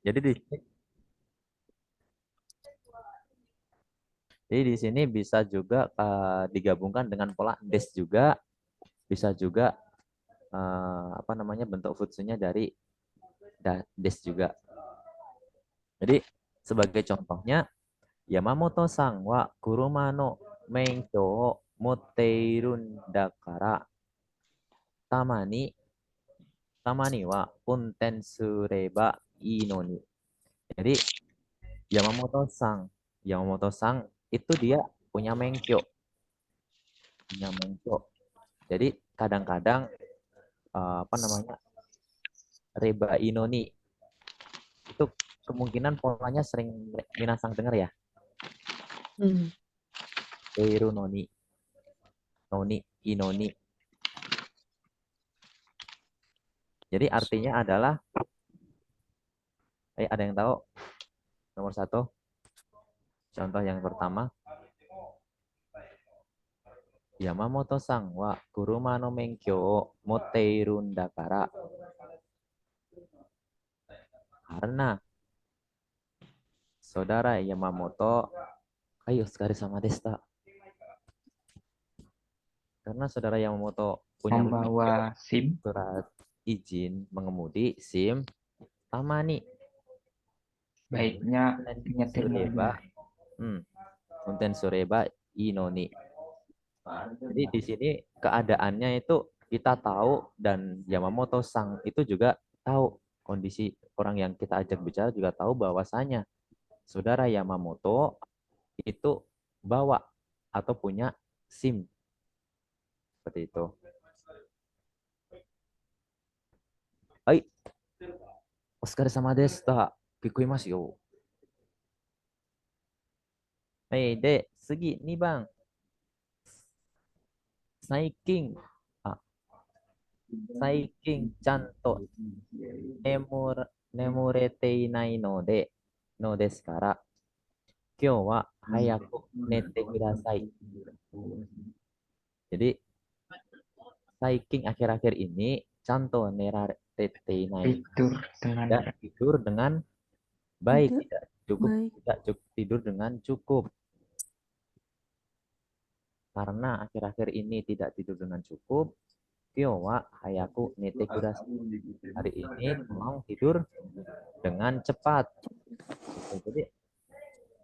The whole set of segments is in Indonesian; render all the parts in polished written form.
Jadi di sini bisa juga digabungkan dengan pola des juga, bisa juga apa namanya bentuk futsunya dari des juga. Jadi sebagai contohnya, Yamamoto-san wa kuruma no menkyo o motteirun dakara tamani tamani wa unten sureba ii no ni. Jadi Yamamoto-san itu dia punya menkyo, punya menkyo. Jadi kadang-kadang apa namanya reba inoni itu kemungkinan polanya sering minasang dengar ya. Hmm. Eiru noni, noni, inoni. Jadi artinya adalah, ada yang tahu nomor satu? Contoh yang pertama, Yamamoto-san wa kuruma no menkyo o motteiru dakara. Karena saudara Yamamoto, ayo sekali sama Desta. Karena saudara Yamamoto punya Membawa SIM. surat izin mengemudi SIM Tamani. Baiknya nyetir Sureba, mobil. Unten Sureba Inoni. Jadi di sini keadaannya itu kita tahu dan Yamamoto Sang itu juga tahu kondisi orang yang kita ajak bicara juga tahu bahwasanya saudara Yamamoto itu bawa atau punya SIM seperti itu. Hai, Oscar sama Desta, kikuimasu yo. Hei, Dek, segi nih Bang. Saiking, ah, Saiking chanto nemur nemurete inai no de no desu kara kyou wa hayaku nete kudasai. Jadi Saiking akhir-akhir ini canto nerarete inai, Tidur dengan tidak tidur dengan baik, Tidak tidak cukup, baik. tidak cukup tidur dengan cukup. Karena akhir-akhir ini tidak tidur dengan cukup, kyou wa hayaku nete kudasai. Hari ini tolong tidur dengan cepat. Jadi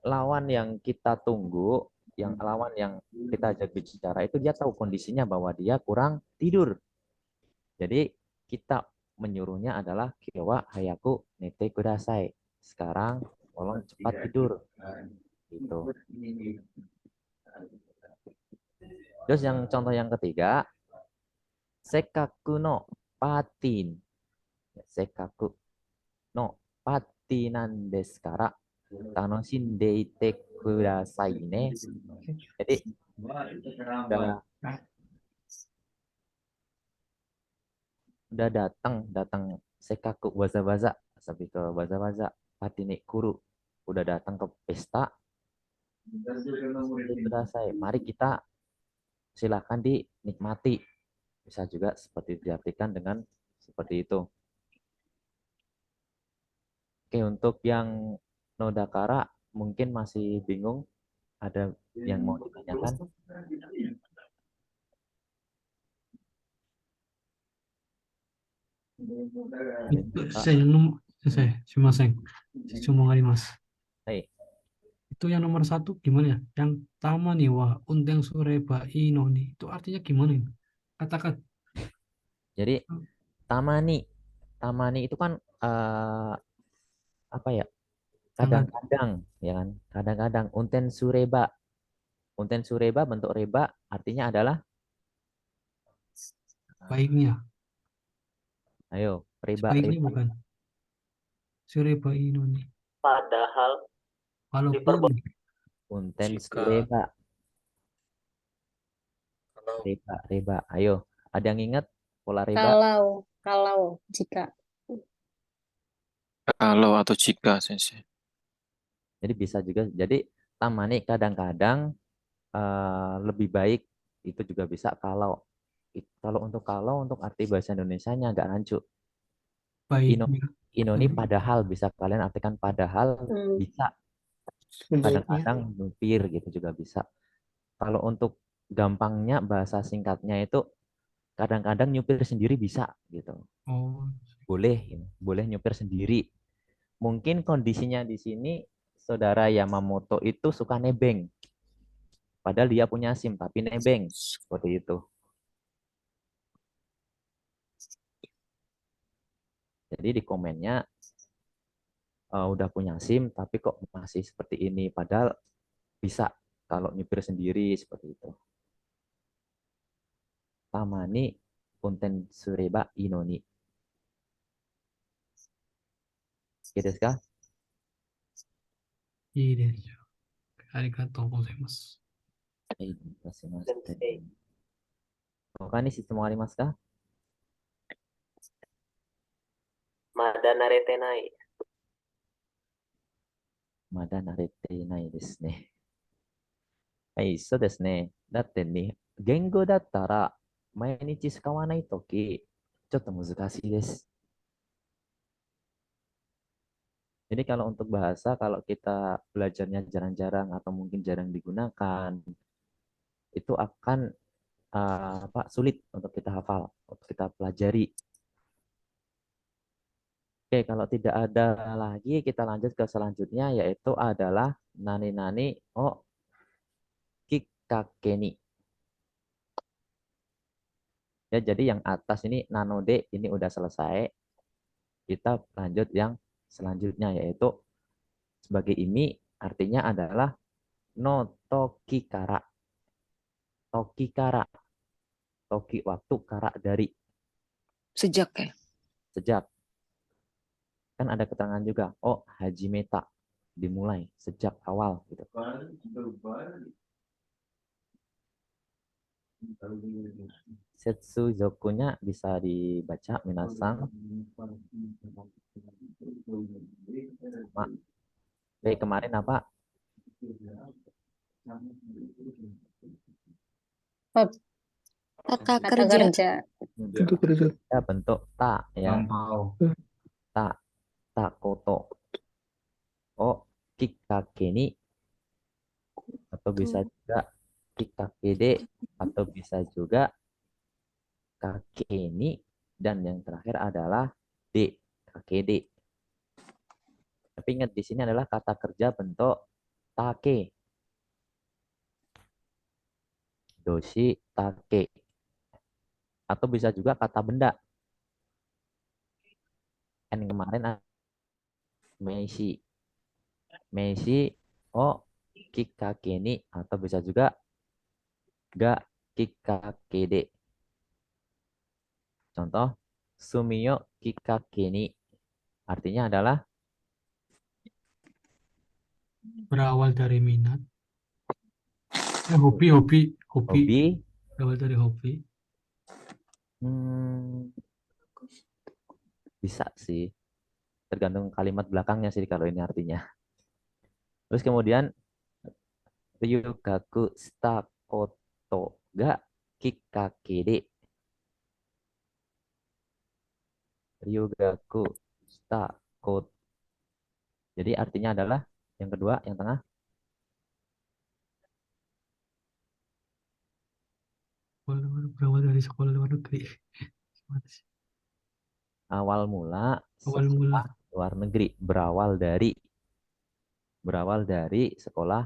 lawan yang kita tunggu, yang lawan yang kita ajak bicara itu dia tahu kondisinya bahwa dia kurang tidur. Jadi kita menyuruhnya adalah kiwa hayaku nete kudasai. Sekarang tolong cepat tidur. Gitu. Terus yang contoh yang ketiga, sekaku no patin. Sekaku no patinan desu kara tanoshinde ite kudasai ne. Jadi udah datang sekaku waza-waza sampai ke waza-waza patine kuru udah datang ke pesta itu saya mari kita silakan dinikmati, bisa juga seperti diartikan dengan seperti itu. Oke, untuk yang nodakara mungkin masih bingung, ada yang mau ditanyakan? Hai. Itu yang nomor satu gimana ya? Yang tama nih, wah, unteng sureba ino nih. Itu artinya gimana ini? Katakan. Jadi tamani, tamani itu kan apa ya? Sangat Kadang-kadang, ya kan? Kadang-kadang unten sureba bentuk reba artinya adalah baiknya. ayo reba Sebaiknya reba. bukan. Sureba ino nih. Padahal Walaupun unten Jika sureba kalau reba reba. Ayo, ada yang ingat pola reba? Kalau jika kalau atau jika sensei. Jadi bisa juga. Jadi tamani kadang-kadang lebih baik itu juga bisa kalau untuk arti bahasa Indonesianya agak rancu. Baik. Ino ini padahal, bisa kalian artikan padahal, bisa. Sebaiknya. Kadang-kadang nyupir gitu juga bisa. Kalau untuk gampangnya bahasa singkatnya itu kadang-kadang nyupir sendiri bisa gitu. Oh, Boleh nyupir sendiri. Mungkin kondisinya di sini saudara Yamamoto itu suka nebeng. Padahal dia punya SIM tapi nebeng. Seperti itu. Jadi di komennya udah punya SIM tapi kok masih seperti ini. Padahal bisa kalau nyupir sendiri seperti itu. Tamani punten sureba inoni. Oke, desu ka? いいですよ。ありがとうございます。はい、すみません。他に質問ありますか？まだ慣れてない。まだ慣れていないですね。はい、そうですね。だってね、言語だったら毎日使わないとき、ちょっと難しいです。Jadi kalau untuk bahasa, kalau kita belajarnya jarang-jarang atau mungkin jarang digunakan, itu akan sulit untuk kita hafal, untuk kita pelajari. Oke, kalau tidak ada lagi, kita lanjut ke selanjutnya, yaitu adalah nani-nani o kikakeni. Ya, jadi yang atas ini nanode ini udah selesai. Kita lanjut yang selanjutnya, yaitu sebagai ini artinya adalah no tokikara. Tokikara. Toki waktu, kara dari. Sejak ya. Sejak. Kan ada keterangan juga. Oh, hajimeta. Dimulai. Sejak awal. Gitu. Setsu zokunya bisa dibaca minasang. Kemarin apa? Kata Kata kerja. kerja. Itu kerja. Ya, bentuk ta ya. Lampau. Ta. Takoto. Oh, kikake ni. Atau bisa juga kikakede. Atau bisa juga kakeni. Dan yang terakhir adalah de. Kakede. Tapi ingat di sini adalah kata kerja bentuk take. Doshi take. Atau bisa juga kata benda. Kan kemarin Meishi. Meishi o kikakeni. Atau bisa juga ga kikakede. Contoh, sumiyo kikakeni. Artinya adalah Berawal dari minat. Hobi. hobi. Berawal dari hobi. Bisa sih. Tergantung kalimat belakangnya sih kalau ini artinya. Terus kemudian ryugaku shita koto ga kikake de. Ryugaku shita koto. Jadi artinya adalah yang kedua, yang tengah. Berawal dari sekolah luar negeri. Awal mula Awal mula. luar negeri. Berawal dari sekolah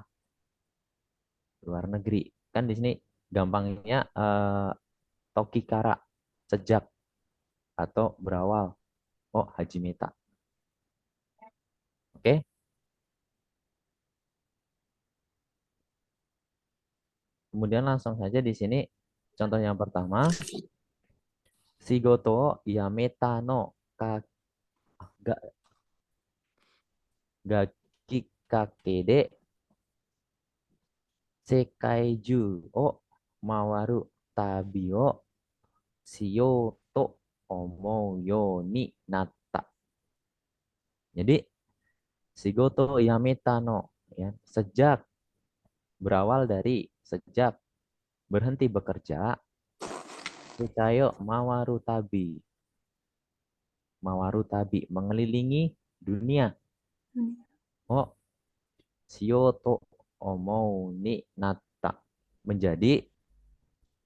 luar negeri. Kan di sini gampangnya tokikara, sejak atau berawal. Oh, hajimeta. Oke. Kemudian langsung saja di sini contoh yang pertama. Shigoto o yameta no ga kikake de Seikaiju o mawaru tabi o shiyou to omou you ni natta. Jadi shigoto yameta no ya, sejak berawal dari sejak berhenti bekerja, Seikayo mawaru tabi mawaru tabi, mengelilingi dunia. Oh, Shioto omou ni natta, menjadi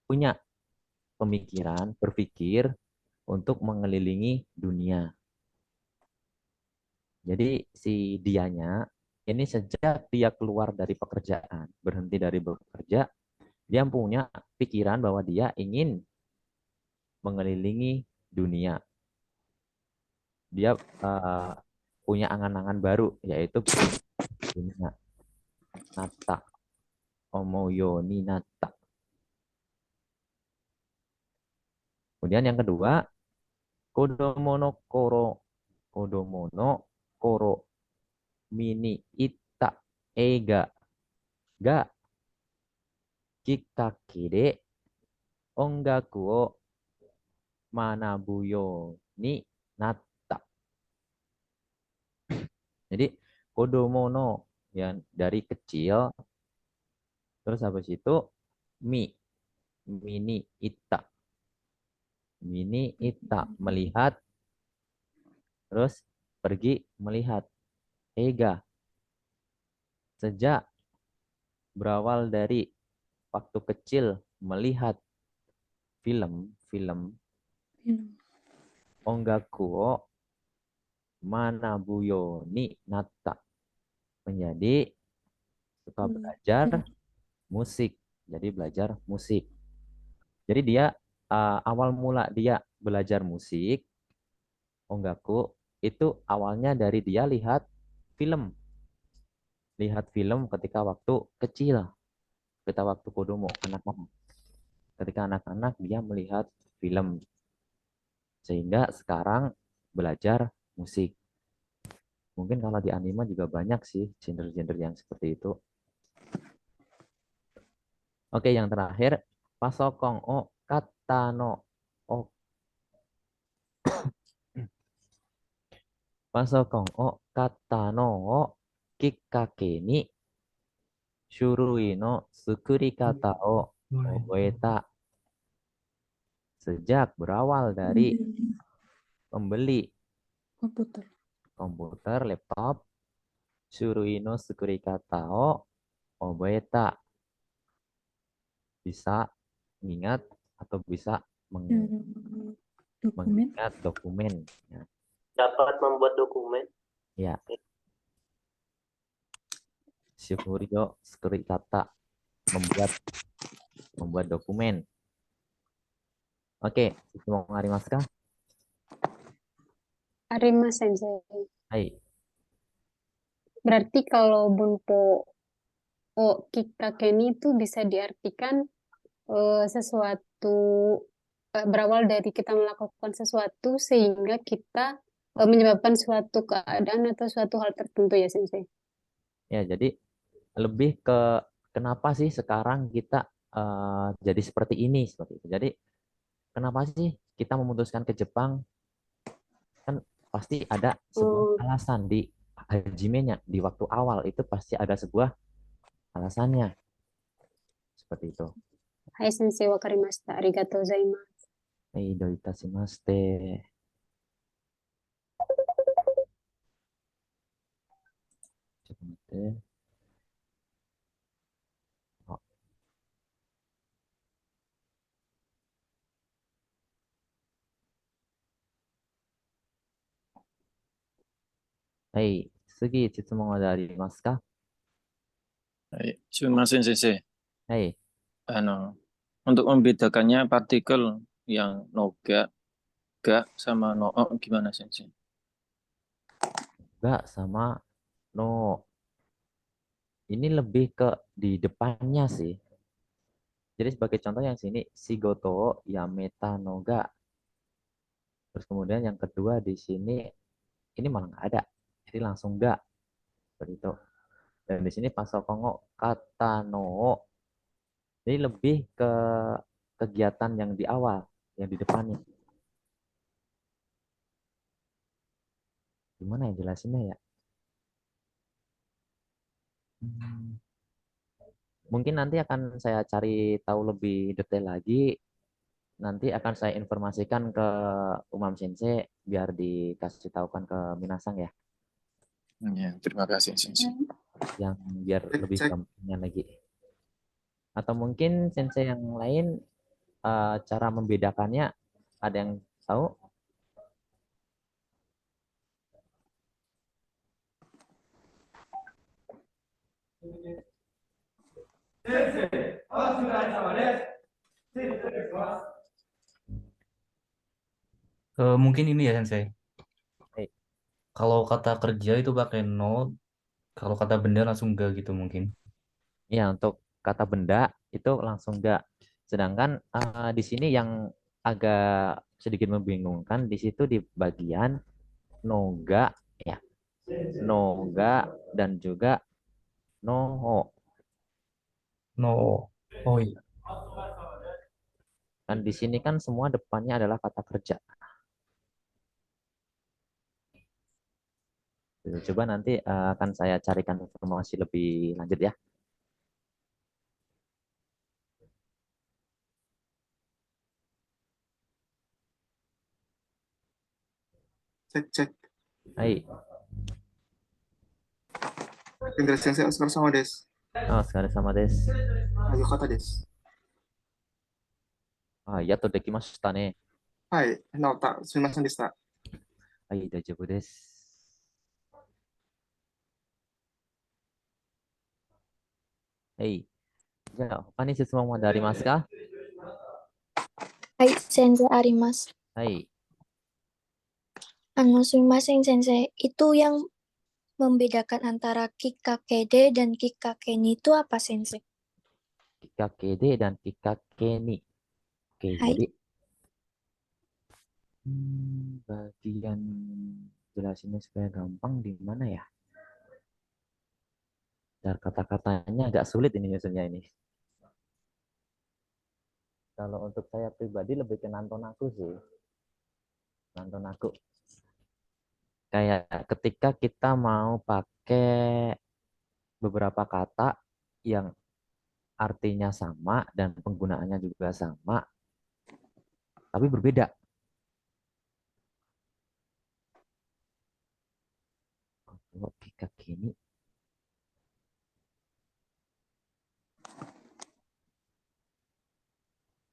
punya pemikiran, berpikir untuk mengelilingi dunia. Jadi si dianya ini sejak dia keluar dari pekerjaan, berhenti dari bekerja, dia punya pikiran bahwa dia ingin mengelilingi dunia. Dia punya angan-angan baru, yaitu dunia. Natta, omoyo ni natta. Kemudian yang kedua, kodomo no koro mini itta eiga ga kikkake de ongaku o manabu yo ni natta. Jadi kodomo no ya dari kecil, terus habis itu mini itta melihat, terus pergi melihat. Ega sejak berawal dari waktu kecil melihat film ongaku o manabuyo ni natta, menjadi suka belajar musik. Jadi belajar musik. Jadi dia awal mula dia belajar musik ongaku itu awalnya dari dia lihat film ketika waktu kecil, ketika waktu kodomo, anak-anak. Ketika anak-anak dia melihat film, sehingga sekarang belajar musik. Mungkin kalau di anime juga banyak sih genre-genre yang seperti itu. Oke, yang terakhir, pasokong o kata no o pasokong o kata no o kikkake ni shurui no sukurikata o oboeta. Sejak berawal dari membeli komputer, laptop, shurui no sukurikata o oboeta, bisa mengingat atau bisa mengingat dokumen. Ya. Dapat membuat dokumen. Ya. Syukurio sukurikata, membuat dokumen. Oke, mau ngarimasu kah? Arima Sensei. Hai. Berarti kalau bunpo o kikkakeni itu bisa diartikan sesuatu berawal dari kita melakukan sesuatu sehingga kita menyebabkan suatu keadaan atau suatu hal tertentu ya Sensei. Ya, jadi lebih ke kenapa sih sekarang kita jadi seperti itu. Jadi kenapa sih kita memutuskan ke Jepang? Kan pasti ada sebuah alasan di hajimenya, di waktu awal itu pasti ada sebuah alasannya. Seperti itu. Hai Sensei, wakarimashita. Arigatou gozaimasu. Hey, do itashimashite. Oh. Hai, sugi jitsumon wa arimasu ka? Sumimasen sensei. Hai. Untuk membedakannya partikel yang noga, ga, sama no gimana sensei? Ga sama no. Ini lebih ke di depannya sih. Jadi sebagai contoh yang sini shigoto yameta no ga. Terus kemudian yang kedua di sini ini malah nggak ada. Jadi langsung ga. Seperti itu. Dan di sini pasokongo kata no. Jadi lebih ke kegiatan yang di awal, yang di depannya. Gimana ya jelasinnya ya? Mungkin nanti akan saya cari tahu lebih detail lagi. Nanti akan saya informasikan ke Umam Sensei biar dikasih tahukan ke Minasang ya, Ya, terima kasih Sensei. yang biar lebih Cek. gampangnya lagi. Atau mungkin sensei yang lain cara membedakannya ada yang tahu? Mungkin ini ya Sensei. Eh, Kalau kata kerja itu pakai no, kalau kata benda langsung ga gitu mungkin. Ya, untuk kata benda itu langsung enggak. Sedangkan di sini yang agak sedikit membingungkan di situ di bagian noga ya, noga dan juga noho. No. Oh iya. Dan di sini kan semua depannya adalah kata kerja. Coba nanti akan saya carikan informasi lebih lanjut ya. Cek. Hai, Indra Sensei Oscar sama Des. oh, sekarang sama des. Ayo kata Des. Ya to dekimashita ne. Hai, Naota, sumimasen deshita. Hai, daijoubu desu. Hei, じゃあ他に質問までありますか？はい、sensei arimasu. はい。 Sumimasen sensei, itu yang membedakan antara kikakede dan kikakeni itu apa sensei? Kikakede dan kikakeni. Oke, Hai. jadi bagian jelasinnya supaya gampang di mana ya? Dan kata-katanya agak sulit ini nyusunnya ini. Kalau untuk saya pribadi lebih ke nonton aku sih. Nonton aku. Kayak ketika kita mau pakai beberapa kata yang artinya sama dan penggunaannya juga sama, tapi berbeda. Kalau kikakeni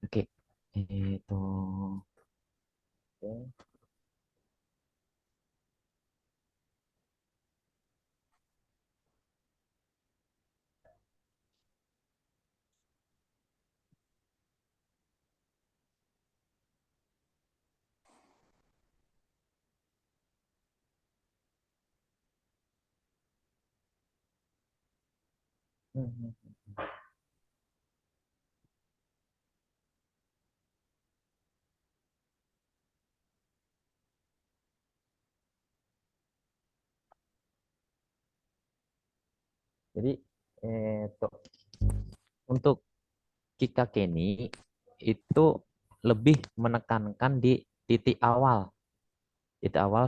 oke, itu oke. Jadi itu untuk kikakeni itu lebih menekankan di titik awal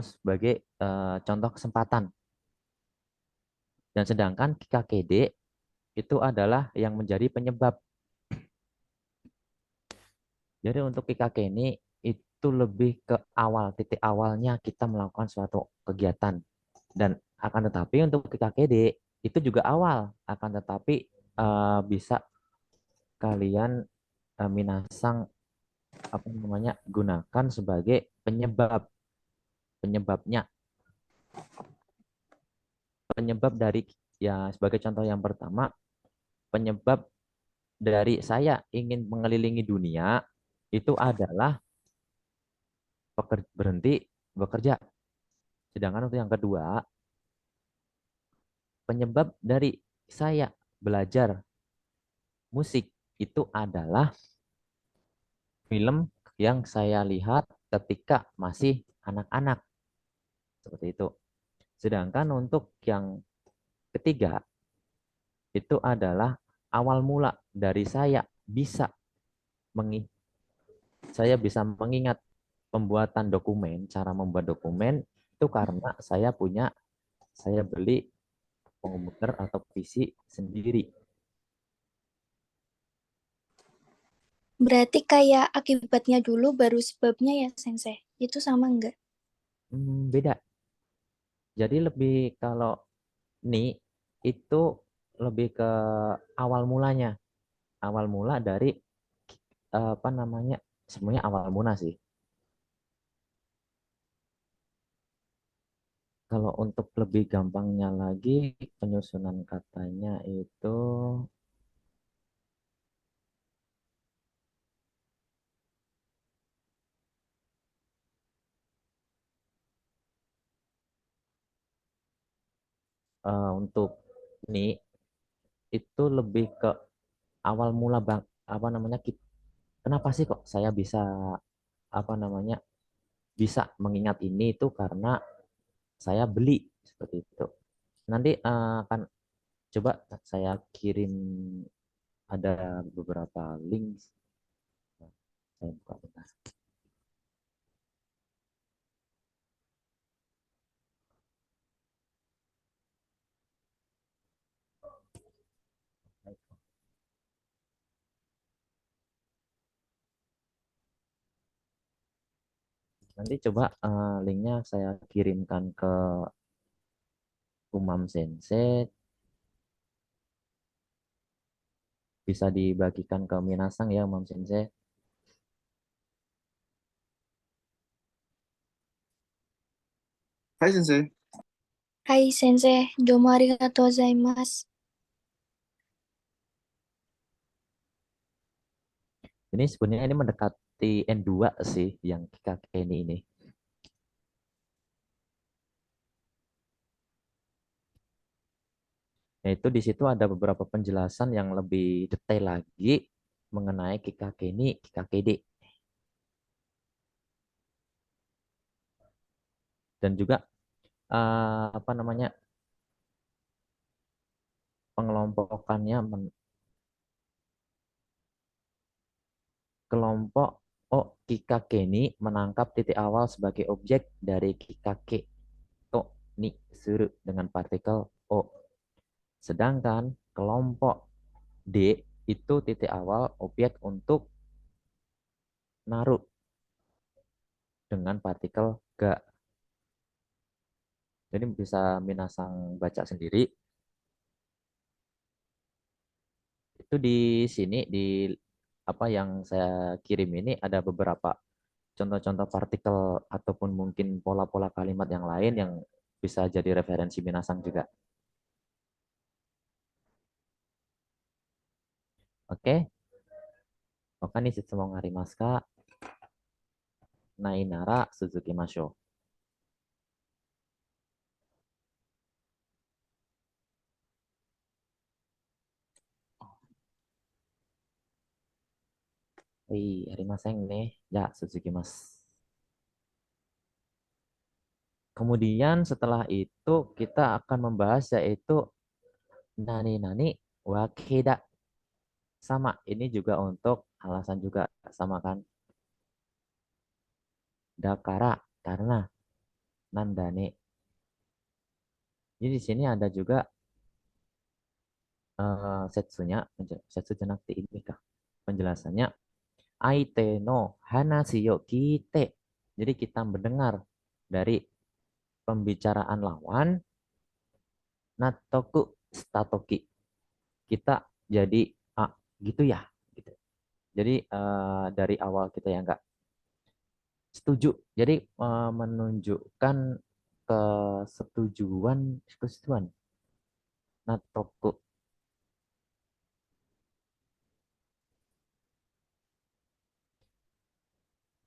sebagai contoh kesempatan. Dan sedangkan kikakede itu adalah yang menjadi penyebab. Jadi untuk kikakeni itu lebih ke awal, titik awalnya kita melakukan suatu kegiatan. Dan akan tetapi untuk kikakede itu juga awal, akan tetapi bisa kalian minasang gunakan sebagai penyebabnya. Penyebab dari ya sebagai contoh yang pertama, penyebab dari saya ingin mengelilingi dunia itu adalah berhenti bekerja. Sedangkan untuk yang kedua, penyebab dari saya belajar musik itu adalah film yang saya lihat ketika masih anak-anak. Seperti itu. Sedangkan untuk yang ketiga, itu adalah awal mula dari saya bisa mengingat pembuatan dokumen, cara membuat dokumen itu karena saya beli komputer atau PC sendiri. Berarti kayak akibatnya dulu baru sebabnya ya sensei? Itu sama enggak? Beda. Jadi lebih kalau ni itu lebih ke awal mulanya. Awal mula dari apa namanya? Semuanya awal mula sih. Kalau untuk lebih gampangnya lagi, penyusunan katanya itu untuk ini itu lebih ke awal mula bang, apa namanya? Kenapa sih kok saya bisa apa namanya bisa mengingat ini itu karena saya beli seperti itu. Nanti akan coba saya kirim ada beberapa link. Saya buka bentar. Nanti coba linknya saya kirimkan ke Umam Sensei. Bisa dibagikan ke Minasang ya Umam Sensei. Hai Sensei. Hai sensei, domo arigatou gozaimasu. Ini sebenarnya ini mendekati N2 sih yang kakek ini. Yaitu di situ ada beberapa penjelasan yang lebih detail lagi mengenai Kikakeni, Kikakede. Dan juga apa namanya pengelompokannya kelompok Kikakeni menangkap titik awal sebagai objek dari Kikake to ni suru dengan partikel O. Sedangkan kelompok D itu titik awal objek untuk naru dengan partikel ga. Jadi bisa Minasang baca sendiri. Itu di sini di apa yang saya kirim ini ada beberapa contoh-contoh partikel ataupun mungkin pola-pola kalimat yang lain yang bisa jadi referensi Minasang juga. Oke, oke nih setsu mo ngarimasu ka? Nai nara Suzuki Masho. Arimasen nih. Ya, Suzuki Mas. Kemudian setelah itu kita akan membahas yaitu nani-nani wakeda. Sama, ini juga untuk alasan juga sama kan. Dakara, karena nandane. Jadi di sini ada juga setsunya, setsu jenakti ini kah? Penjelasannya, aite no hanashi yo kite. Jadi kita mendengar dari pembicaraan lawan, natoku statoki. Kita jadi gitu ya. Gitu. Jadi dari awal kita yang enggak setuju. Jadi menunjukkan kesetujuan. Natoku.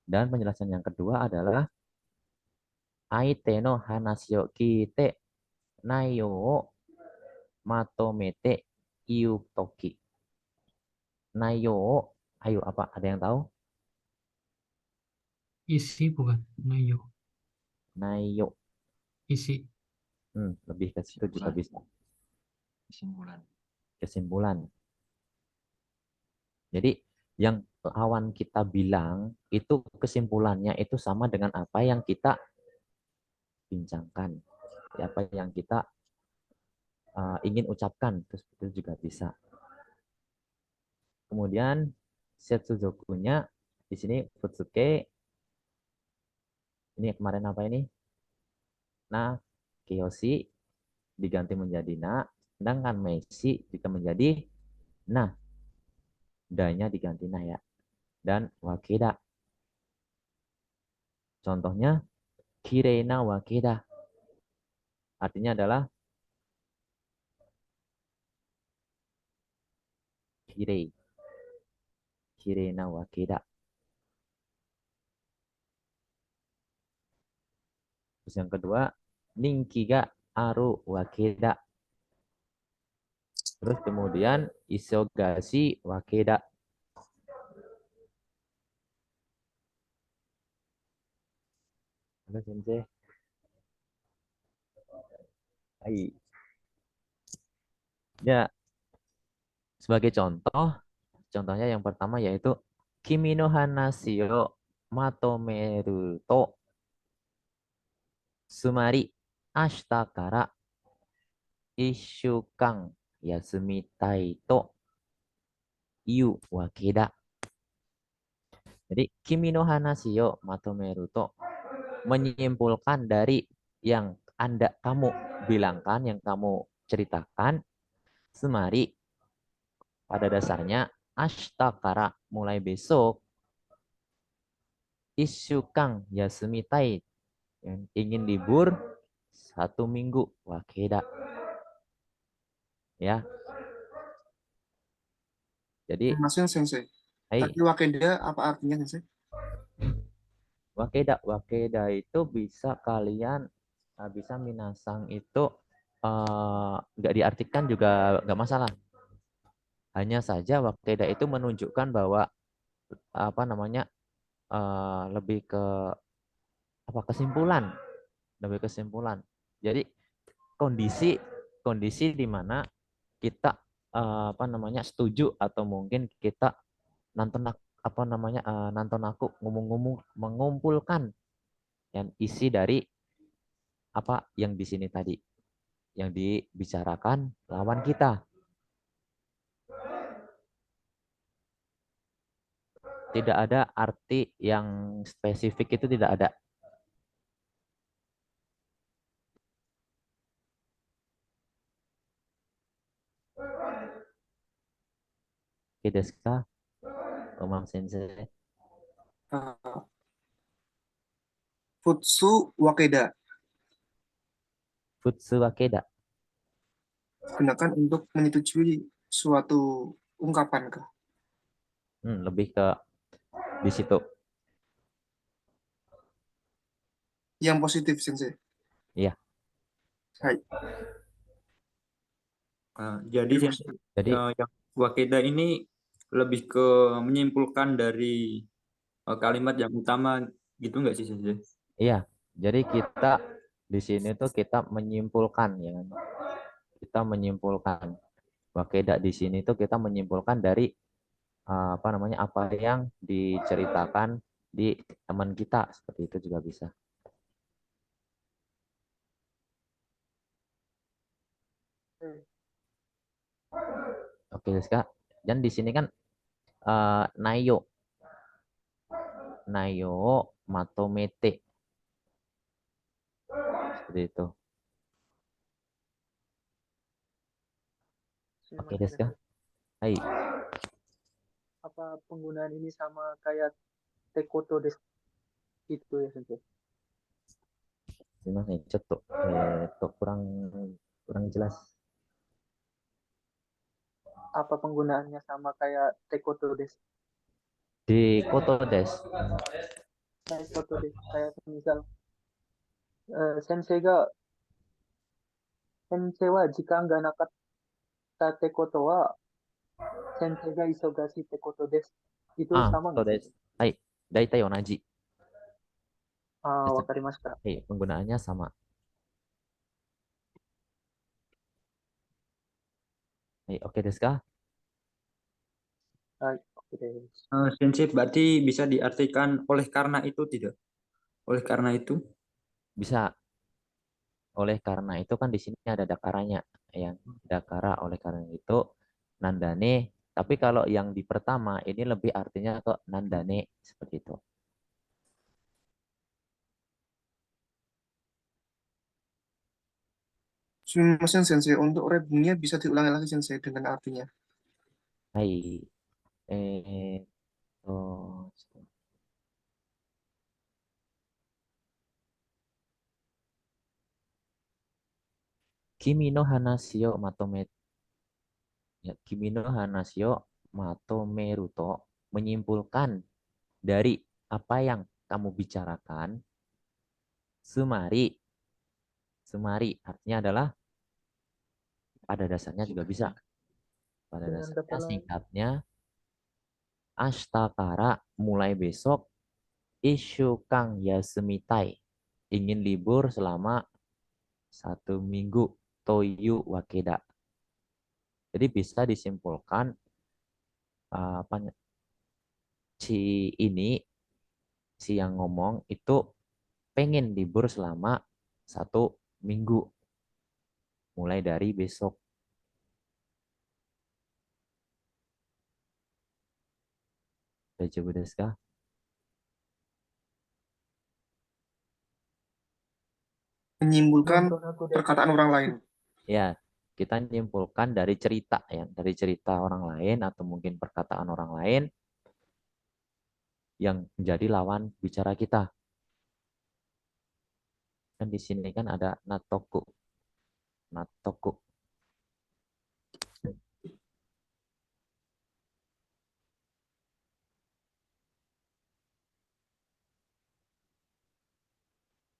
Dan penjelasan yang kedua adalah aite no hanashi o kite naiyo o matomete iu toki. Naiyo o, ayo apa? Ada yang tahu? Isi bukan. Nayo. Naiyo. Isi. Lebih ke situ juga bisa. Kesimpulan. Kesimpulan. Jadi yang lawan kita bilang itu kesimpulannya itu sama dengan apa yang kita bincangkan. Apa yang kita ingin ucapkan. Terus itu juga bisa. Kemudian Setsuzoku-nya di sini Futsuke. Ini kemarin apa ini? Nah, kiyoshi diganti menjadi na, sedangkan meshi jika menjadi nah, danya diganti nah ya. Dan wakeda. Contohnya kireina wakeda. Artinya adalah kirei. Kireina wakeda. Terus yang kedua, ninkiga aru wakeda. Terus kemudian isogashi wakeda. Halo Sensei. Hai. Ya, sebagai contohnya yang pertama yaitu Kimi no hanashi o matomeru to sumari ashita kara 1週間 yasumitai to iu wake da. Jadi Kimi no hanashi o matomeru to menyimpulkan dari yang kamu bilangkan, yang kamu ceritakan, sumari pada dasarnya ashita kara mulai besok 1週間 yasumitai yang ingin libur 1 minggu wakeda ya. Jadi Maksudnya Sensei. Tadi wakeda apa artinya Sensei? wakeda itu bisa kalian bisa minasang itu nggak diartikan juga nggak masalah. Hanya saja wakeda itu menunjukkan bahwa apa namanya lebih ke apa kesimpulan, lebih kesimpulan. Jadi kondisi di mana kita apa namanya setuju atau mungkin kita nonton apa namanya nonton aku ngomong-ngomong mengumpulkan yang isi dari apa yang di sini tadi yang dibicarakan lawan kita. Tidak ada arti yang spesifik, itu tidak ada. Oke, desu ka? Omam Sensei. Futsu wakeda. Futsu wakeda. Gunakan untuk menyetujui suatu ungkapan kah? Lebih ke di situ. Yang positif Sensei. Iya. Hai. Jadi yang wakeda ini lebih ke menyimpulkan dari kalimat yang utama gitu nggak sih Sensei? Iya. Jadi kita di sini tuh kita menyimpulkan ya. Kita menyimpulkan. Wakeda di sini tuh kita menyimpulkan dari apa namanya apa yang diceritakan di teman kita, seperti itu juga bisa. Oke, Rizka. Dan di sini kan nayo matomete seperti itu. Oke, Rizka. Hai. Apa penggunaan ini sama kayak tekoto desu itu ya Sensei? Kurang jelas. Apa penggunaannya sama kayak tekoto desu? Di koto des. Tekoto desu kayak misal sensei wa jika nggak nakata tekoto wa sensei ga isogashi tekoto desu. Itu sama Koto nggak? des. Hai. Daitai onaji. Wakarimashita. Penggunaannya sama. Oke desu ka? Oke desu. Sensei berarti bisa diartikan oleh karena itu tidak? Oleh karena itu? Bisa. Oleh karena itu kan di sini ada dakaranya, yang dakara oleh karena itu nandane. Tapi kalau yang di pertama ini lebih artinya ke nandane seperti itu. Sumimasen sensei, untuk rebungnya bisa diulangi lagi sensei dengan artinya. Hai. Oh, Kimi no hanashi o matome ya, Kimi no hanashi o matomeru to menyimpulkan dari apa yang kamu bicarakan. Sumari. Sumari artinya adalah pada dasarnya juga bisa. Pada Dengan dasarnya kata lain, singkatnya ashtakara mulai besok Ishukang yasumitai. Ingin libur selama 1 minggu. Toyu wakeda. Jadi bisa disimpulkan apa si yang ngomong itu pengen libur selama 1 minggu. Mulai dari besok. Daijoubu desu ka? Menyimpulkan nonton aku deh. perkataan orang lain. Ya, kita menyimpulkan dari cerita ya, dari cerita orang lain atau mungkin perkataan orang lain yang menjadi lawan bicara kita. Kan di sini kan ada natoku. Natoku.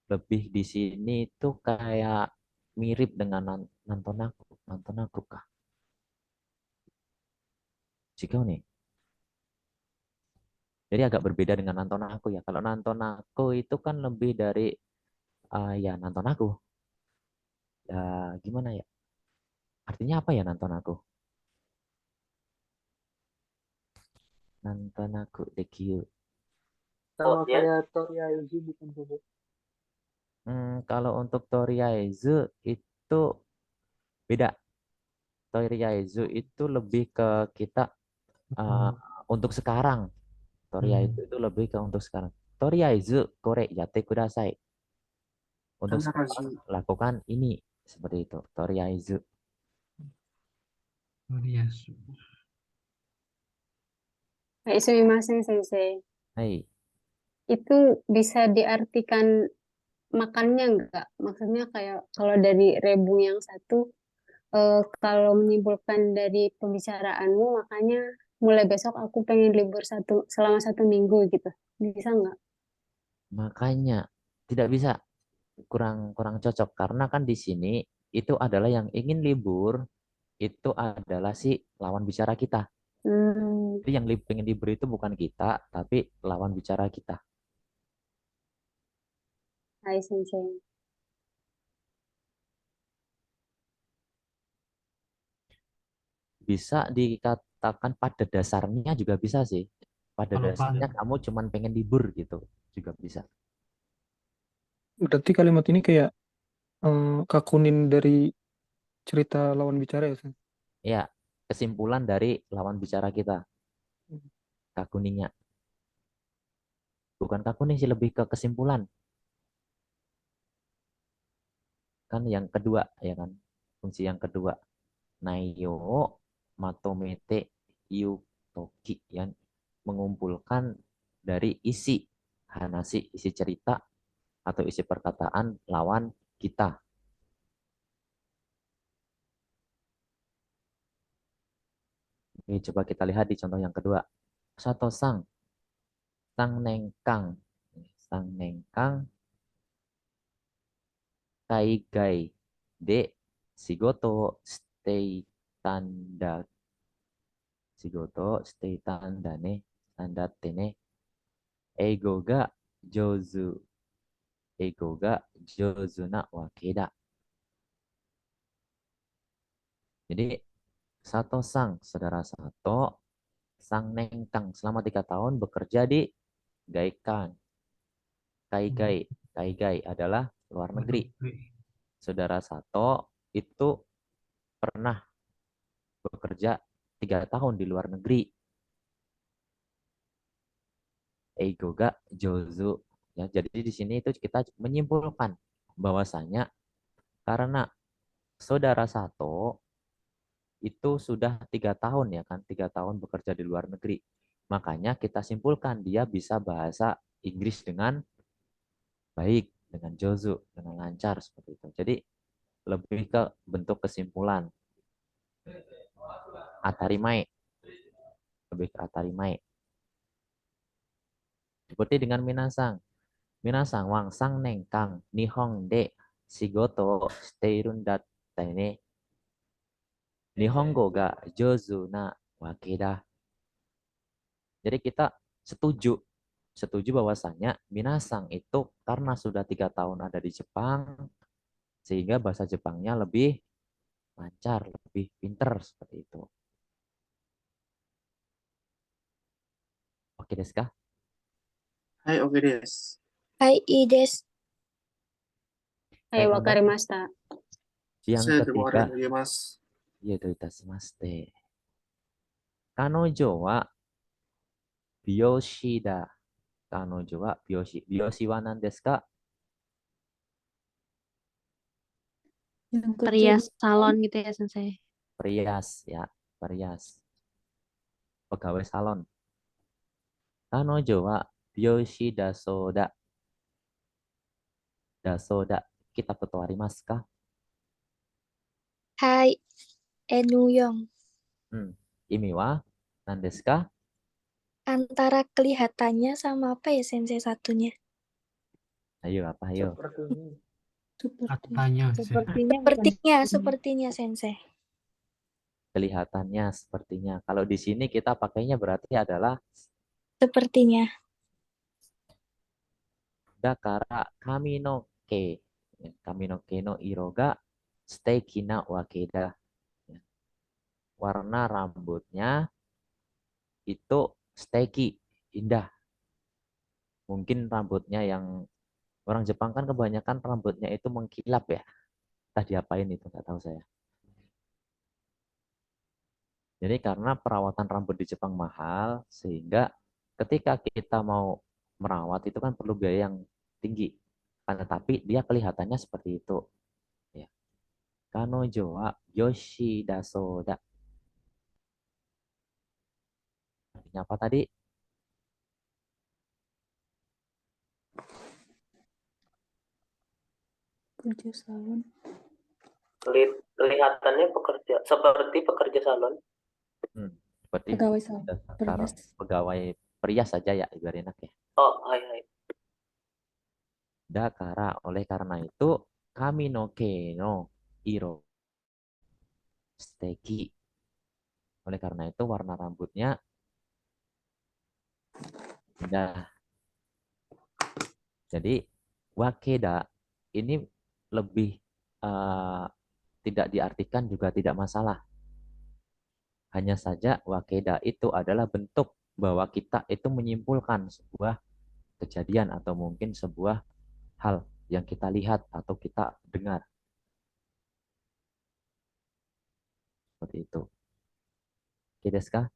Lebih di sini tuh kayak mirip dengan nonton aku. Nonton aku kah? Jika nih. Jadi agak berbeda dengan nonton aku ya. Kalau nonton aku itu kan lebih dari ya nonton aku. Ya gimana ya? Artinya apa ya nonton aku? Nonton aku dekiu. Sama Oh, dia kayak Toriaizu bukan sensei? Kalau untuk Toriaizu itu beda. Toriaizu itu lebih ke kita uh, untuk sekarang. Toriaizu itu lebih ke untuk sekarang. Toriaizu kore yatte kudasai. Untuk sekarang Hanarazu. lakukan ini seperti itu. Toriaizu. Yes. Hai, sumimasen sensei. Hai. Itu bisa diartikan makannya enggak? Maksudnya kayak kalau dari rebung yang satu, kalau menyimpulkan dari pembicaraanmu, makanya mulai besok aku pengen libur selama 1 minggu gitu. Bisa nggak? Makanya tidak bisa, kurang kurang cocok karena kan di sini itu adalah yang ingin libur itu adalah si lawan bicara kita. Hmm, Jadi yang pengen libur itu bukan kita tapi lawan bicara kita. hai sensei. Bisa dikatakan pada dasarnya juga bisa sih. Pada Kalau dasarnya kamu cuman pengen libur gitu juga bisa. Berarti kalimat ini kayak kakunin dari cerita lawan bicara ya, Sen? Ya, kesimpulan dari lawan bicara kita, kakuninya. Bukan kakuni sih, lebih ke kesimpulan. Kan yang kedua, ya kan? Fungsi yang kedua. Naiyo matomete yutoki, yang mengumpulkan dari isi hanasi, isi cerita atau isi perkataan lawan kita. Oke, coba kita lihat di contoh yang kedua. Sato sang, sang nengkang, sang nengkang, kaigai de shigoto stay tanda, shigoto stay tanda ne, tanda tene, eigo ga jozu, eigo ga jozu na wake da. Jadi Sato sang, saudara Sato, sang nengkang selama 3 tahun bekerja di Gaikan. Kaigai, Kaigai adalah luar negeri. Saudara Sato itu pernah bekerja 3 tahun di luar negeri. Eigo ga jozu. Ya, jadi di sini itu kita menyimpulkan bahwasanya karena saudara Sato itu sudah 3 tahun ya kan, 3 tahun bekerja di luar negeri. Makanya kita simpulkan dia bisa bahasa Inggris dengan baik, dengan jozu, dengan lancar seperti itu. Jadi lebih ke bentuk kesimpulan. Atarimae, lebih ke atarimae. Seperti dengan minasang. Minasang wangsang nengkang nihong de shigoto shiteirun datta ne. Nihongo ga jozu na wake da. Jadi kita setuju bahwasanya minasang itu karena sudah 3 tahun ada di Jepang, sehingga bahasa Jepangnya lebih lancar, lebih pinter seperti itu. Oke desu ka? Hai, oke des. Hai, Ides. Hai, Baik, wakarimashita. yang Terima ketiga, kasih, Mas. ya doitashimashite. Kanojo wa biyoshi da. Kanojo wa biyoshi. Biyoshi wa nan desu ka? Yang Perias kedua, salon gitu ya Sensei. Perias ya, perias. Pegawai salon. Kanojo wa biyoshi da soda. Da soda. Kita arimasu ka? Hai, Enuyong. Imi wa nan desu ka? Antara kelihatannya sama apa ya Sensei satunya? Ayo apa ayo? Katanya. Sepertinya Sensei. Kelihatannya sepertinya. Kalau di sini kita pakainya berarti adalah Sepertinya. dakara kami no ke. Kami no ke no iro ga suteki na wake da. Warna rambutnya itu suteki, indah. Mungkin rambutnya yang orang Jepang kan kebanyakan rambutnya itu mengkilap ya. Entah diapain itu, nggak tahu saya. Jadi karena perawatan rambut di Jepang mahal, sehingga ketika kita mau merawat itu kan perlu biaya yang tinggi. Tetapi dia kelihatannya seperti itu. Ya. Kanojo wa Yoshida Soda. Artinya apa tadi? Kerja salon. Kelihatannya seperti pekerja salon. Seperti Pegawai salon. pegawai perias saja ya, biar enak ya. Oh, hai. Dakara, oleh karena itu, kami no ke no iro suteki. Oleh karena itu warna rambutnya indah. Jadi wakeda ini lebih tidak diartikan juga tidak masalah. Hanya saja wakeda itu adalah bentuk bahwa kita itu menyimpulkan sebuah kejadian atau mungkin sebuah hal yang kita lihat atau kita dengar. Seperti itu. Oke, desu ka?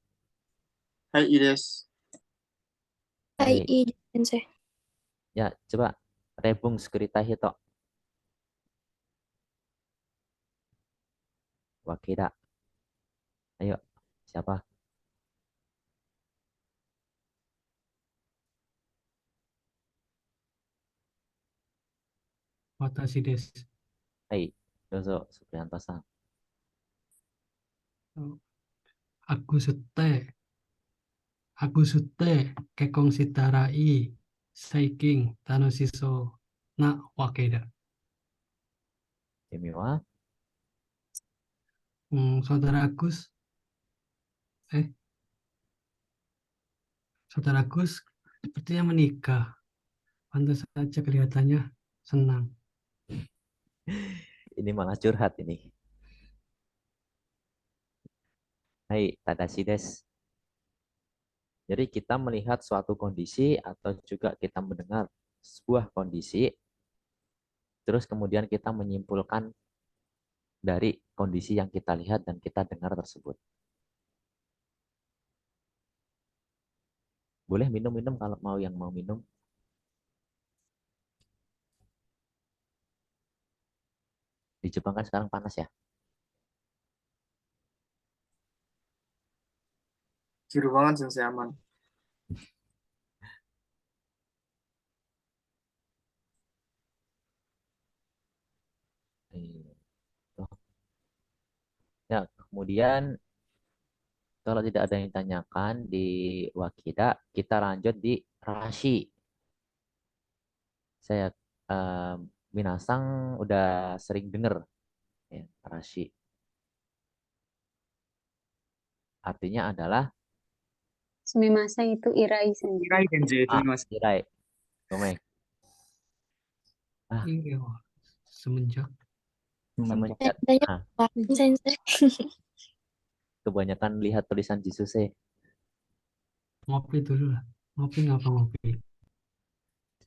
Hai, Ides. Hai, Baik. Ides Sensei. Ya, coba rebung skrita hito. Wakeda. Ayo, siapa? Watashi desu. Hai, dozo Supriyanto-san. Aku sute kekong sitarai seiking tanosiso na wakeda. Kimi wa Saudara Agus sepertinya menikah. Pantas saja kelihatannya senang. ini malah curhat ini. Hai, Tadashi desu. Jadi kita melihat suatu kondisi atau juga kita mendengar sebuah kondisi, terus kemudian kita menyimpulkan dari kondisi yang kita lihat dan kita dengar tersebut. Boleh minum-minum kalau yang mau minum. Di Jepang kan sekarang panas ya. Di ruangan sensei aman. Iya. Ya, kemudian kalau tidak ada yang ditanyakan di Wakida, kita lanjut di Rashi. Saya Minasang udah sering dengar ya, Rashi. Artinya adalah Sumimasen itu irai sensei. Irai Sensei, itu Mas. irai. Gome. Iya, wah. Semenjak Semenjak Banyak ah, sensei. kebanyakan lihat tulisan Jisuse. ngopi dulu lah. Ngopi ngapa ngopi?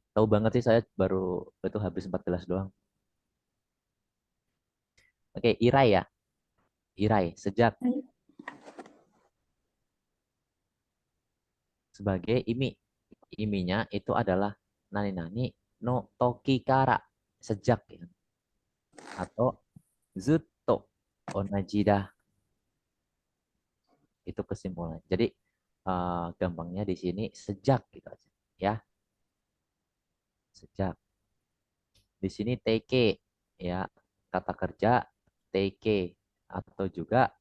Tahu banget sih saya baru itu habis 4 gelas doang. Oke, irai ya. Irai, sejak sebagai imi. Iminya itu adalah nani-nani no tokikara, sejak ya. Atau zutto onajida. Itu kesimpulan. Jadi gampangnya di sini sejak gitu aja ya. Sejak. Di sini teke ya, kata kerja teke atau juga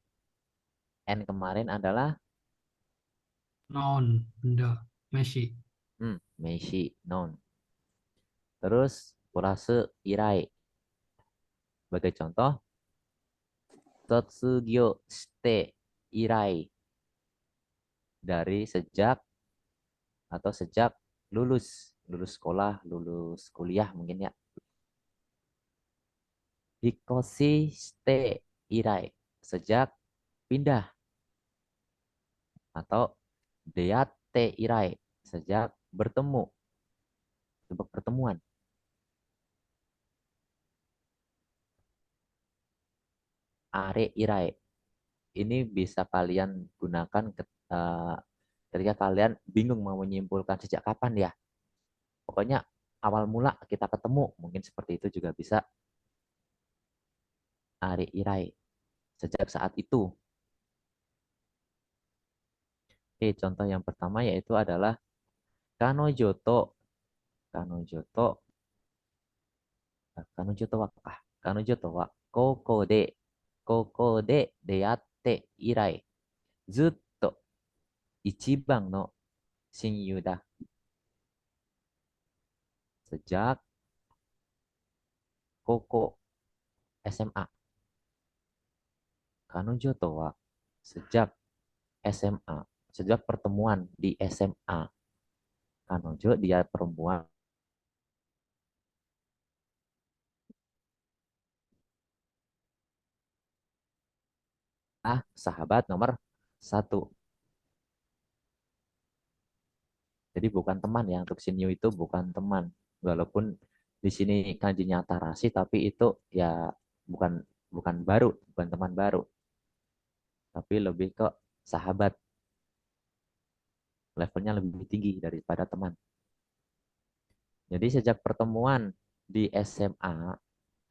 n kemarin adalah Non, benda, Messi. meishi non. Terus kurase irai. Sebagai contoh, totsugyo shite irai. Dari sejak atau sejak lulus. Lulus sekolah, lulus kuliah mungkin ya. Hikoshi shite irai. Sejak pindah. Atau deatte irai. Sejak bertemu. Sebab pertemuan. Are irai. Ini bisa kalian gunakan ketika kalian bingung mau menyimpulkan sejak kapan ya. Pokoknya awal mula kita ketemu. Mungkin seperti itu juga bisa. Are irai. Sejak saat itu. Oke, contoh yang pertama yaitu adalah kanojo to. Kanojo to. Kanojo to wa. Kanojo to wa koko de deatte irai. Zutto ichiban no shinyu da. Sejak koko SMA. Kanojo to wa sejak SMA. Sejak pertemuan di SMA. Kanojo dia perempuan. Sahabat nomor 1. Jadi bukan teman ya, untuk Shinyu itu bukan teman. Walaupun di sini kanjinya Tarashi, tapi itu ya bukan bukan baru, bukan teman baru. Tapi lebih ke sahabat. Levelnya lebih tinggi daripada teman. Jadi sejak pertemuan di SMA,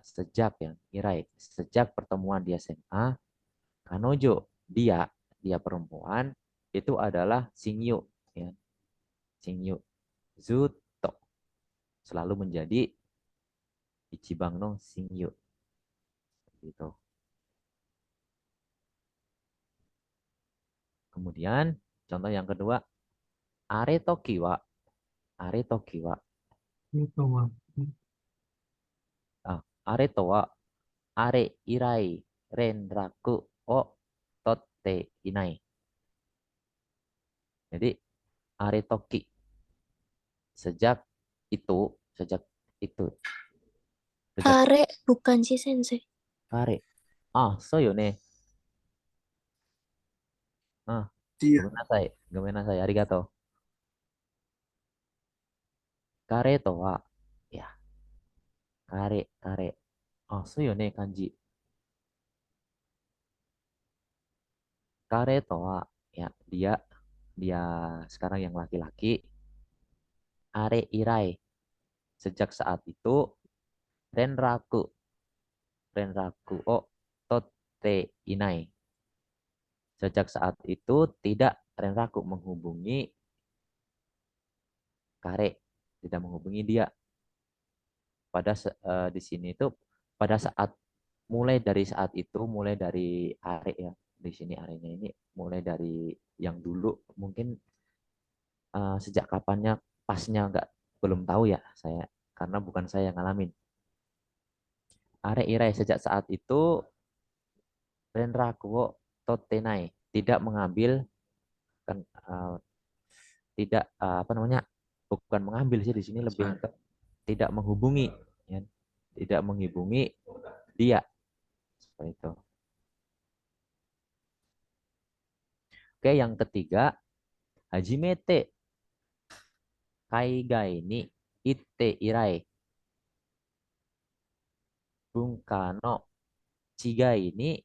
sejak yang Irai, sejak pertemuan di SMA, Kanojo, dia perempuan, itu adalah Shinyu. Ya. Shinyu. Zuto. Selalu menjadi Ichiban no Shinyu. Gitu. Kemudian, contoh yang kedua, Are Tokiwa. Are Tokiwa. Itu mah. Are Towa. Are Irai. Renraku o totte inai. Jadi, Are Toki. Sejak itu. Sejak. Are bukan sih sensei. Are. So yo ne. Gomenasai. Arigato. Kare to wa. Ya. Kare. So yo ne kanji. Kare to wa. Ya, dia sekarang yang laki-laki. Are irai. Sejak saat itu Renraku. renraku o totte inai. Sejak saat itu tidak renraku menghubungi Kare, tidak menghubungi dia. Di sini itu pada saat mulai dari saat itu, mulai dari are ya. Di sini arenya ini mulai dari yang dulu mungkin sejak kapannya pasnya belum tahu ya saya, karena bukan saya yang ngalamin. Are irai sejak saat itu renraku totenai tidak mengambil kan tidak apa namanya, bukan mengambil sih, di sini lebih ke tidak menghubungi ya. Tidak menghubungi dia seperti itu. Oke, yang ketiga, hajimete kaigai ni itte irai bunka no chigai ni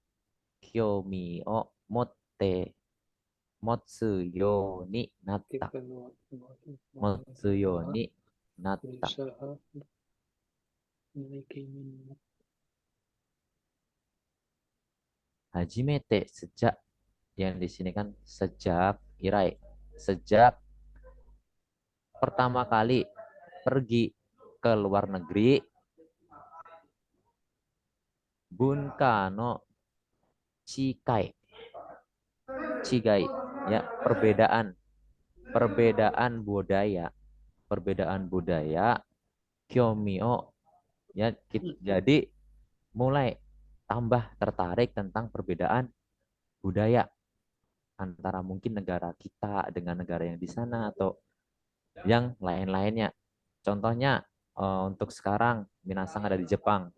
kyomi o motte motsu yo ni natta. Motsu yo ni natta. Hajimete sejak, yang di sini kan sejak irai, sejak pertama kali pergi ke luar negeri, bunka no chikai, chigai ya, perbedaan budaya, kyomio ya, jadi mulai tambah tertarik tentang perbedaan budaya antara mungkin negara kita dengan negara yang di sana atau yang lain-lainnya. Contohnya untuk sekarang minasang ada di Jepang.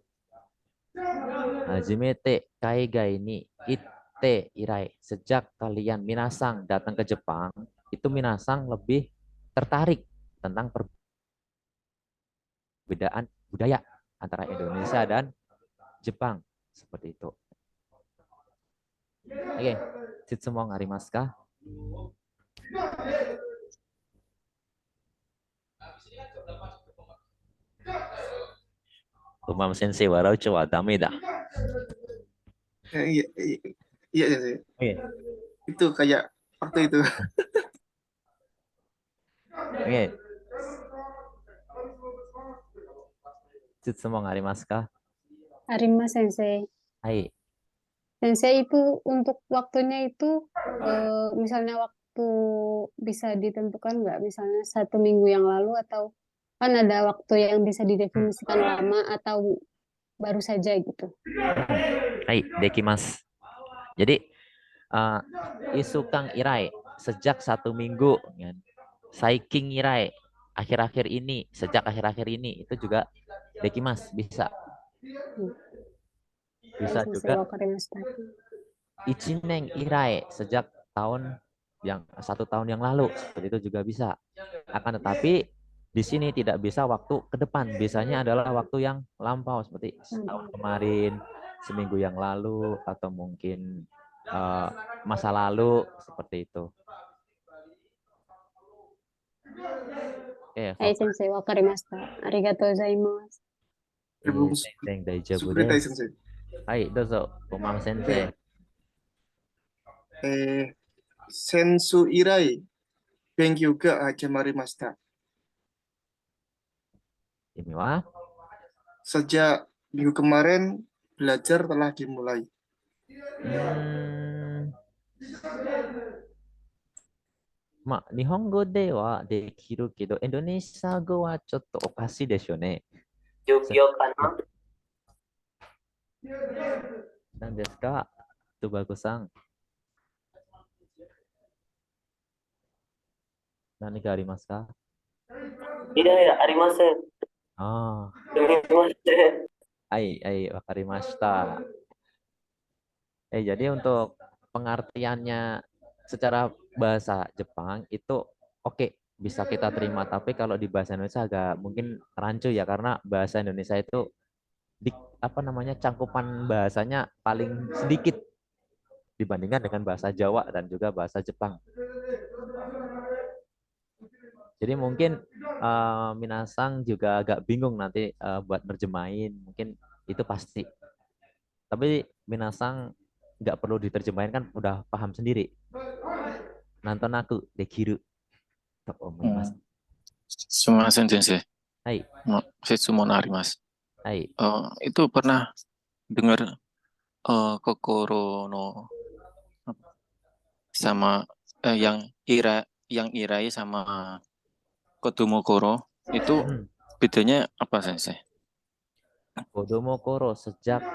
Hajimete kaigai ni itte irai. Sejak kalian minasang datang ke Jepang, itu minasang lebih tertarik tentang perbedaan budaya antara Indonesia dan Jepang. Seperti itu. Oke, Shitsumon arimasu ka? Umam sensei warau wa dame da. Iya, iya, iya, iya. Oke. Itu kayak waktu itu. Oke. Shitsumon arimasu ka? Arima Sensei. Hai. Sensei itu untuk waktunya itu misalnya waktu bisa ditentukan nggak? Misalnya 1 minggu yang lalu, atau kan ada waktu yang bisa didefinisikan lama atau baru saja gitu. Hai, dekimasu. Jadi isukang irai sejak 1 minggu, kan? Saiking irai akhir-akhir ini, sejak akhir-akhir ini, itu juga dekimasu, bisa. Bisa juga ichinen irai sejak 1 tahun yang lalu, seperti itu juga bisa. Akan tetapi di sini tidak bisa waktu ke depan, biasanya adalah waktu yang lampau seperti tahun kemarin, seminggu yang lalu, atau mungkin masa lalu, seperti itu. Hai Sensei, wakarimashita. Arigatou gozaimasu. Sukuritai Sensei. Hai, dozo, Umam Sensei. Sensu irai benkyou ga hajimashita. Ini wah. Sejak minggu kemarin belajar telah dimulai. Nihongo de wa dekiru kedo Indonesia go wa chotto okashi desho ne. Jogyo kana? Dan desu ka? Tsubaku-san. Nani ka arimasu ka? Iya, arimasen. Ah. Arimasen. Ai, wakarimashita. Jadi untuk pengertiannya secara bahasa Jepang itu oke, bisa kita terima, tapi kalau di bahasa Indonesia agak mungkin rancu ya, karena bahasa Indonesia itu cangkupan bahasanya paling sedikit dibandingkan dengan bahasa Jawa dan juga bahasa Jepang. Jadi mungkin minasang juga agak bingung nanti buat nerjemahin, mungkin itu pasti. Tapi minasang nggak perlu diterjemahin kan udah paham sendiri. Nonton aku dekiru. Top omoimasu. Sumimasen sensei. Hai. Setsu mau narimasu. Hai. Itu pernah dengar kokoro no sama yang irai sama kodomo koro itu bedanya apa sensei? Kodomo koro sejak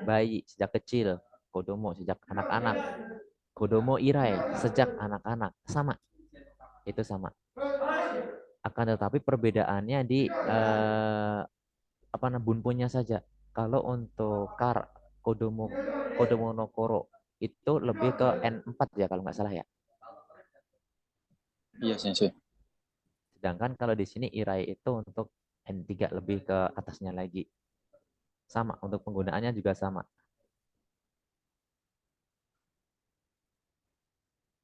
bayi, sejak kecil. Kodomo sejak anak-anak. Kodomo irai sejak anak-anak. Sama. Itu sama. Akan tetapi perbedaannya di bunpunya saja. Kalau untuk kodomo no koro itu lebih ke N4 ya kalau nggak salah ya. Iya sensei. Sedangkan kalau di sini irai itu untuk N3 lebih ke atasnya lagi. Sama, untuk penggunaannya juga sama.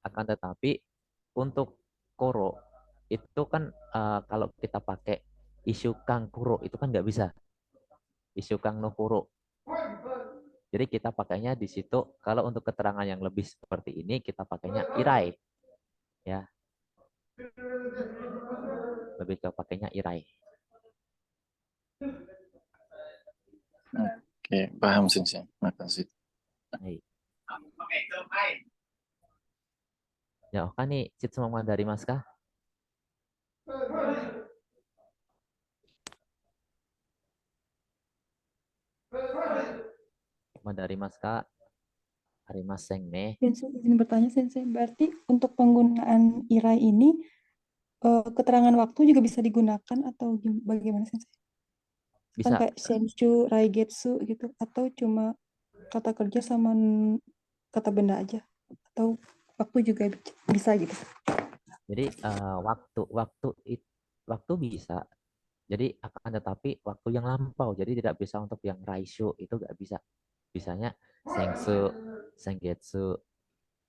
Akan tetapi untuk koro itu kan kalau kita pakai isukang kuro itu kan nggak bisa. Isukang no kuro. Jadi kita pakainya di situ kalau untuk keterangan yang lebih seperti ini kita pakainya irai. Ya. Lebih ke pakainya irai. Oke, paham sensei. Makasih. Hai. Ya, kan nih cit semua dari Mas kah? Dari Mas kah? Hari Mas Sengme. Sensei izin bertanya Sensei, berarti untuk penggunaan irai ini keterangan waktu juga bisa digunakan atau bagaimana Sensei? Kan Bisa. kayak senchu, raigetsu gitu, atau cuma kata kerja sama kata benda aja, atau waktu juga bisa gitu. Jadi waktu bisa. Jadi akan tetapi waktu yang lampau. Jadi tidak bisa untuk yang raisho itu nggak bisa. Bisanya sengsu, senggetsu,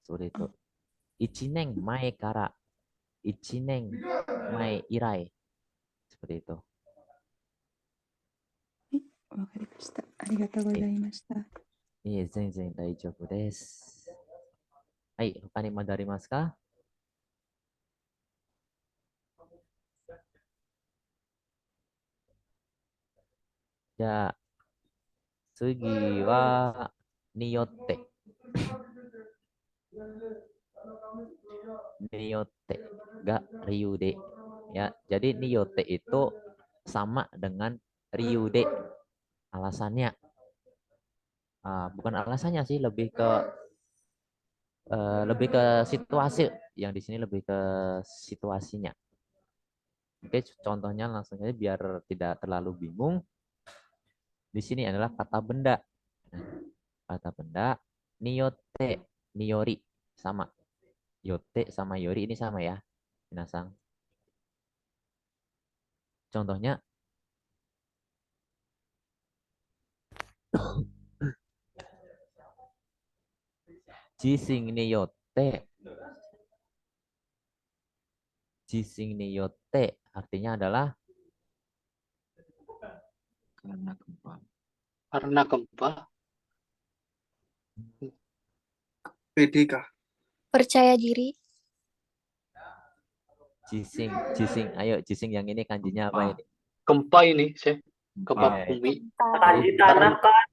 seperti itu. Ichineng mae kara, ichineng mae irai, seperti itu. Wakarimashita. Arigatou gozaimashita. Iya, zen daijoubu desu. Hai,他にまだありますか? Ya, sugi wa niyotte. Niyotte ga ryude. Ya, jadi niyotte itu sama dengan ryude. Alasannya bukan alasannya sih, lebih ke situasi. Yang di sini lebih ke situasinya. Oke, contohnya langsung aja biar tidak terlalu bingung. Di sini adalah kata benda. Kata benda niyotte, niyori sama. Yotte sama yori ini sama ya, minasang. Contohnya jising ni yotte. Jising ni yotte artinya adalah karena gempa. Karena gempa. PDK. Percaya diri. Jising. Ayo jising yang ini kanjinya apa ini? Gempa ini, gempa Iya. bumi. Kanji tanah kan.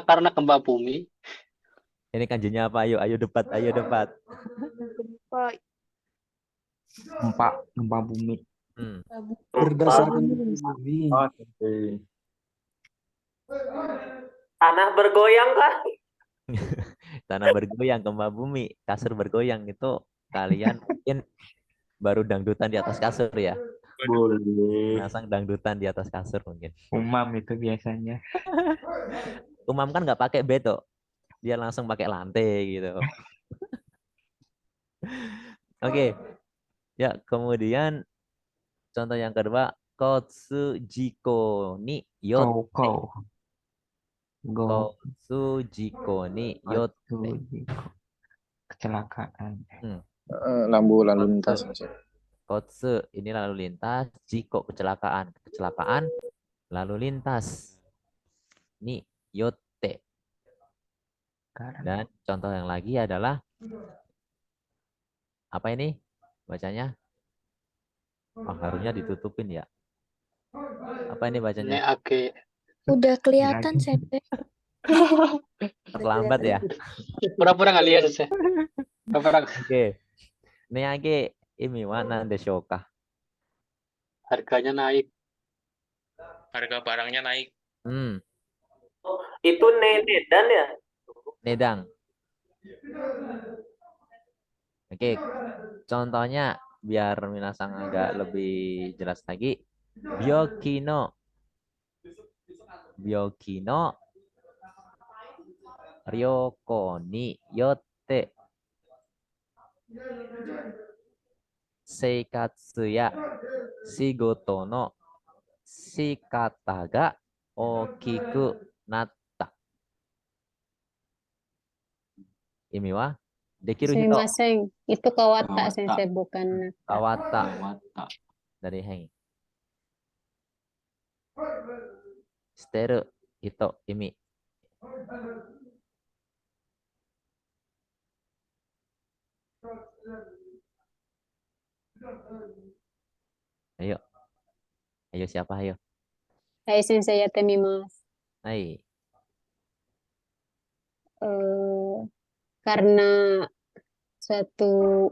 Karena gempa bumi. Ini kanjinya apa? Ayo debat. Gempa bumi. Berdasarkan bumi. Oke. Tanah bergoyang kan? Tanah bergoyang, gempa bumi, kasur bergoyang itu kalian mungkin baru dangdutan di atas kasur ya. Boleh. Masang dangdutan di atas kasur mungkin. Umam itu biasanya. Umam kan nggak pakai bed tuh. Dia langsung pakai lantai gitu. Oke. Ya, kemudian contoh yang kedua, kotsujiko ni yotte. Kotsujiko ni yotte. Kecelakaan. Lalu lintas. Kotsu ini lalu lintas, jiko kecelakaan, lalu lintas. Ni yotte. Dan contoh yang lagi adalah apa ini bacanya? Oh, harusnya ditutupin ya. Apa ini bacanya? Neake. Udah kelihatan, Sensei. Terlambat ya. Pura-pura nggak lihat, Sensei. Pura-pura. Oke. Neage imi wa nan deshou ka? Harganya naik. Harga barangnya naik. Itu nedan ya? Nedang. Oke. Contohnya biar minasang agak lebih jelas lagi. Byoki no ryoko ni yotte seikatsu ya shigoto no shikata ga okiku natta. Imi wa dekiru hito. Sumimasen, itu kawata Sensei bukan nata. Kawata dari heng. Shiteru hito imi. Ayo. Ayo siapa ayo? Hai Sensei yatemimasu. Hai. Karena suatu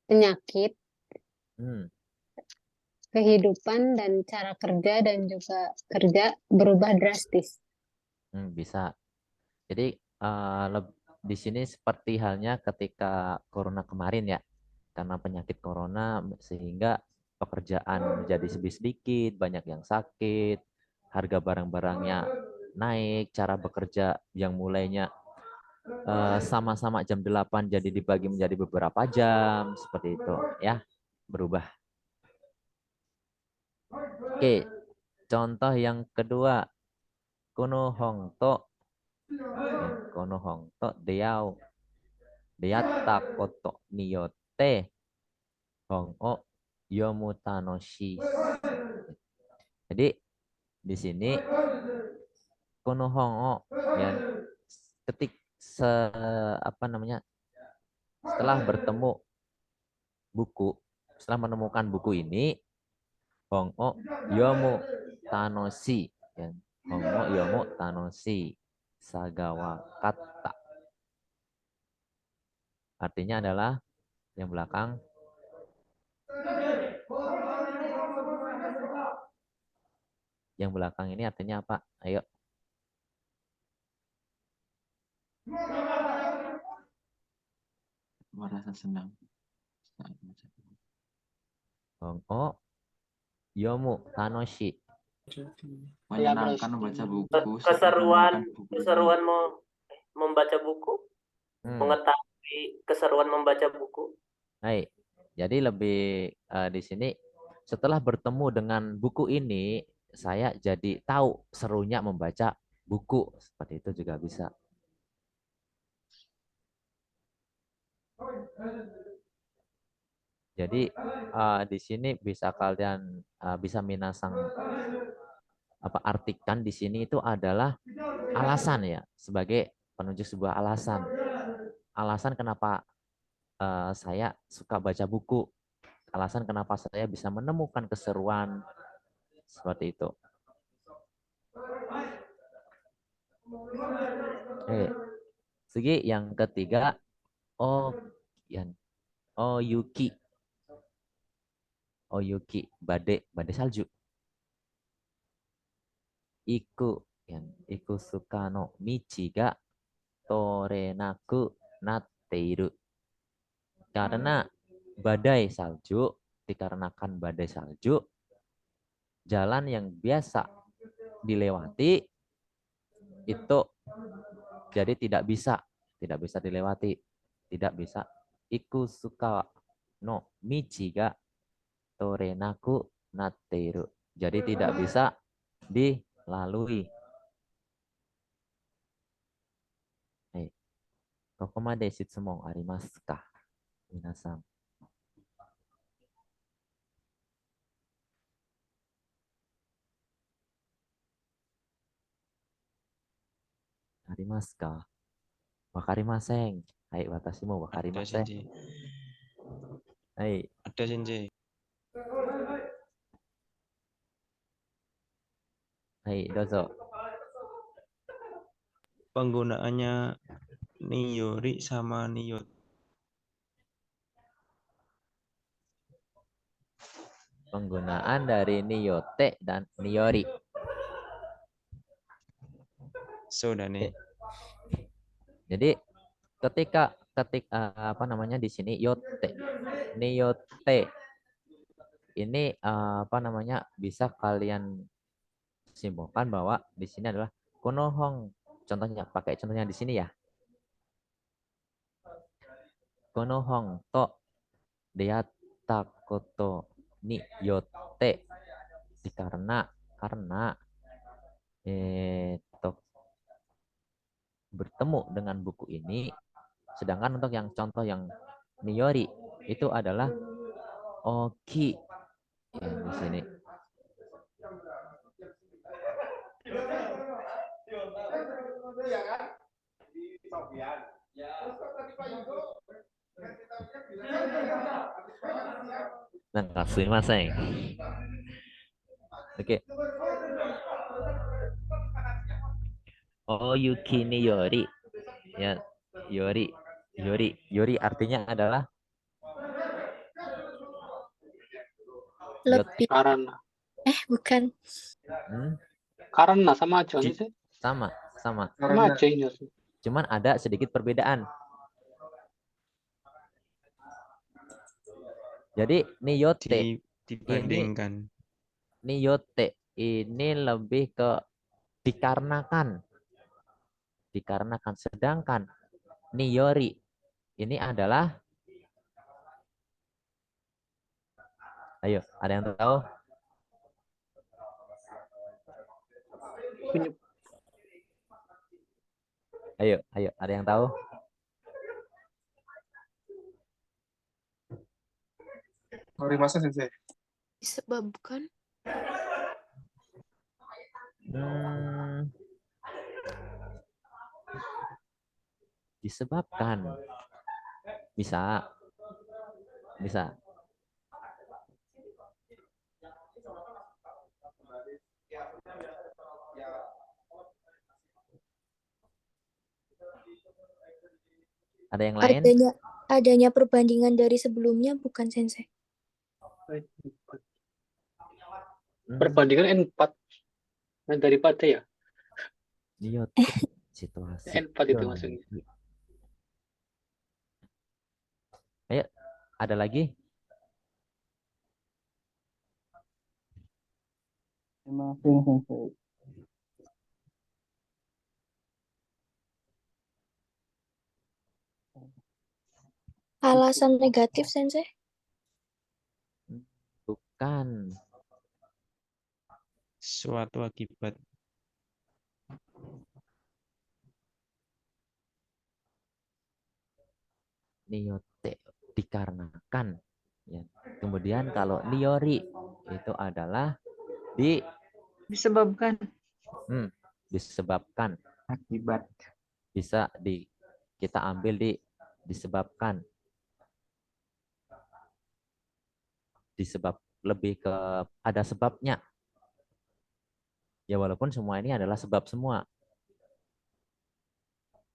penyakit, kehidupan dan cara kerja dan juga kerja berubah drastis. Bisa. Jadi di sini seperti halnya ketika corona kemarin ya, karena penyakit corona sehingga pekerjaan menjadi lebih sedikit, banyak yang sakit, harga barang-barangnya naik, cara bekerja yang mulainya sama-sama jam 8 jadi dibagi menjadi beberapa jam, seperti itu ya, berubah. Oke, contoh yang kedua, kono hong to deyatta koto ni yotte hong o yomu tanoshi. Jadi di sini kono hong o ya, setelah bertemu buku, setelah menemukan buku ini, hong o yomu tanoshi ya, hong o yomu tanoshi sagawa kata. Artinya adalah yang belakang. Yang belakang ini artinya apa? Ayo. Merasa senang. Hongko yomu tanoshi. Menyenangkan membaca buku. Keseruan membaca buku, mengetahui keseruan membaca buku. Hai. Jadi lebih di sini setelah bertemu dengan buku ini, saya jadi tahu serunya membaca buku. Seperti itu juga bisa. Jadi di sini bisa kalian bisa minasang artikan di sini itu adalah alasan ya, sebagai penunjuk sebuah alasan. Alasan kenapa saya suka baca buku. Alasan kenapa saya bisa menemukan keseruan seperti itu. Segi yang ketiga, Oyuki, badai salju. Iku suka no michi ga torenaku natteiru. Karena badai salju, dikarenakan badai salju, jalan yang biasa dilewati itu jadi tidak bisa dilewati, tidak bisa. Iku suka no michi ga torenaku natteiru. Jadi tidak bisa dilalui. Kokomade shitsumon arimasu ka? Minasan. arimasu ka? Wakarimasen. Hai, watashi mo Ada wakarimasen. Sensei. Hai. Ada Sensei. Hai, dozo. Penggunaannya Niyori sama Niyot. Penggunaan dari niyote dan niyori. Sodane. Jadi ketika apa namanya di sini yote, niyote ini apa namanya bisa kalian simpulkan bahwa di sini adalah konohong. Contohnya pakai contohnya di sini ya. Konohong to deyatta koto ni yote karena bertemu dengan buku ini. Sedangkan untuk yang contoh yang niyori itu adalah oki ya, di sini. Nah, sumimasen. Oke. Oyuki ni yori. Ya, yori artinya adalah Lebih. Karena. Bukan. Karena sama aja nih sih. Sama. Sama aja ini. Cuman ada sedikit perbedaan. Jadi niyote dibandingkan. Niyote ini lebih ke dikarenakan. Sedangkan niyori ini adalah, ayo, ada yang tahu? Ayo, ada yang tahu? Arimasu Sensei. Disebabkan. Disebabkan. Bisa. Ada yang lain? Adanya perbandingan dari sebelumnya bukan Sensei? Perbandingan N4 daripada ya? Iya, situasi. N4 itu maksudnya. Ayo, ada lagi? Maafin Sensei. Alasan negatif, Sensei? Bukan. Suatu akibat. Niyote dikarenakan. Ya. Kemudian kalau niyori itu adalah disebabkan. Disebabkan. Akibat. Bisa kita ambil disebabkan. Disebab lebih ke ada sebabnya. Ya walaupun semua ini adalah sebab semua.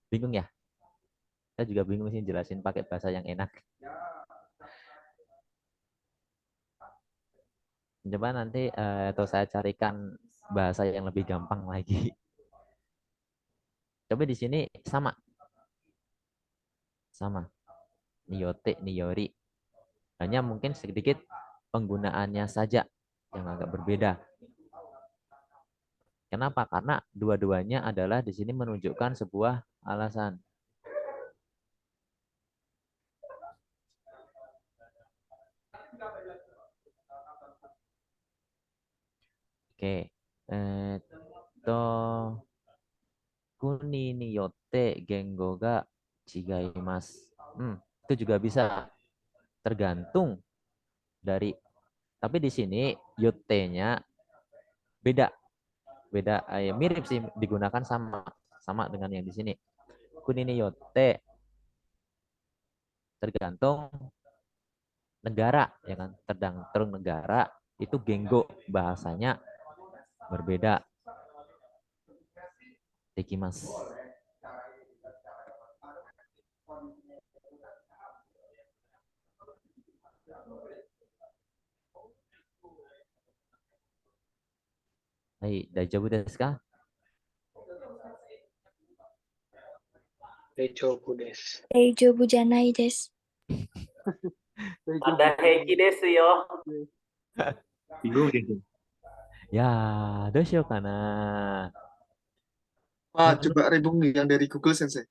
Bingung ya? Saya juga bingung sih jelasin pakai bahasa yang enak. Coba nanti atau saya carikan bahasa yang lebih gampang lagi. Coba di sini sama. Niyote, niyori. Hanya mungkin sedikit penggunaannya saja yang agak berbeda. Kenapa? Karena dua-duanya adalah di sini menunjukkan sebuah alasan. Oke. Kuni ni yotte gengo ga chigaimasu. Itu juga bisa tergantung dari, tapi di sini yotte-nya beda, mirip sih digunakan sama sama dengan yang di sini. Kuni ni yotte tergantung negara, ya kan? Tergantung negara itu genggo bahasanya berbeda. Dekimasu. Hai, daijoubu desu ka? Daijoubu desu. Daijoubu janai desu. Ada heki desu yo. Bingung gitu. Ya, doshio kana. Wah, coba rebung nih yang dari Google Sensei.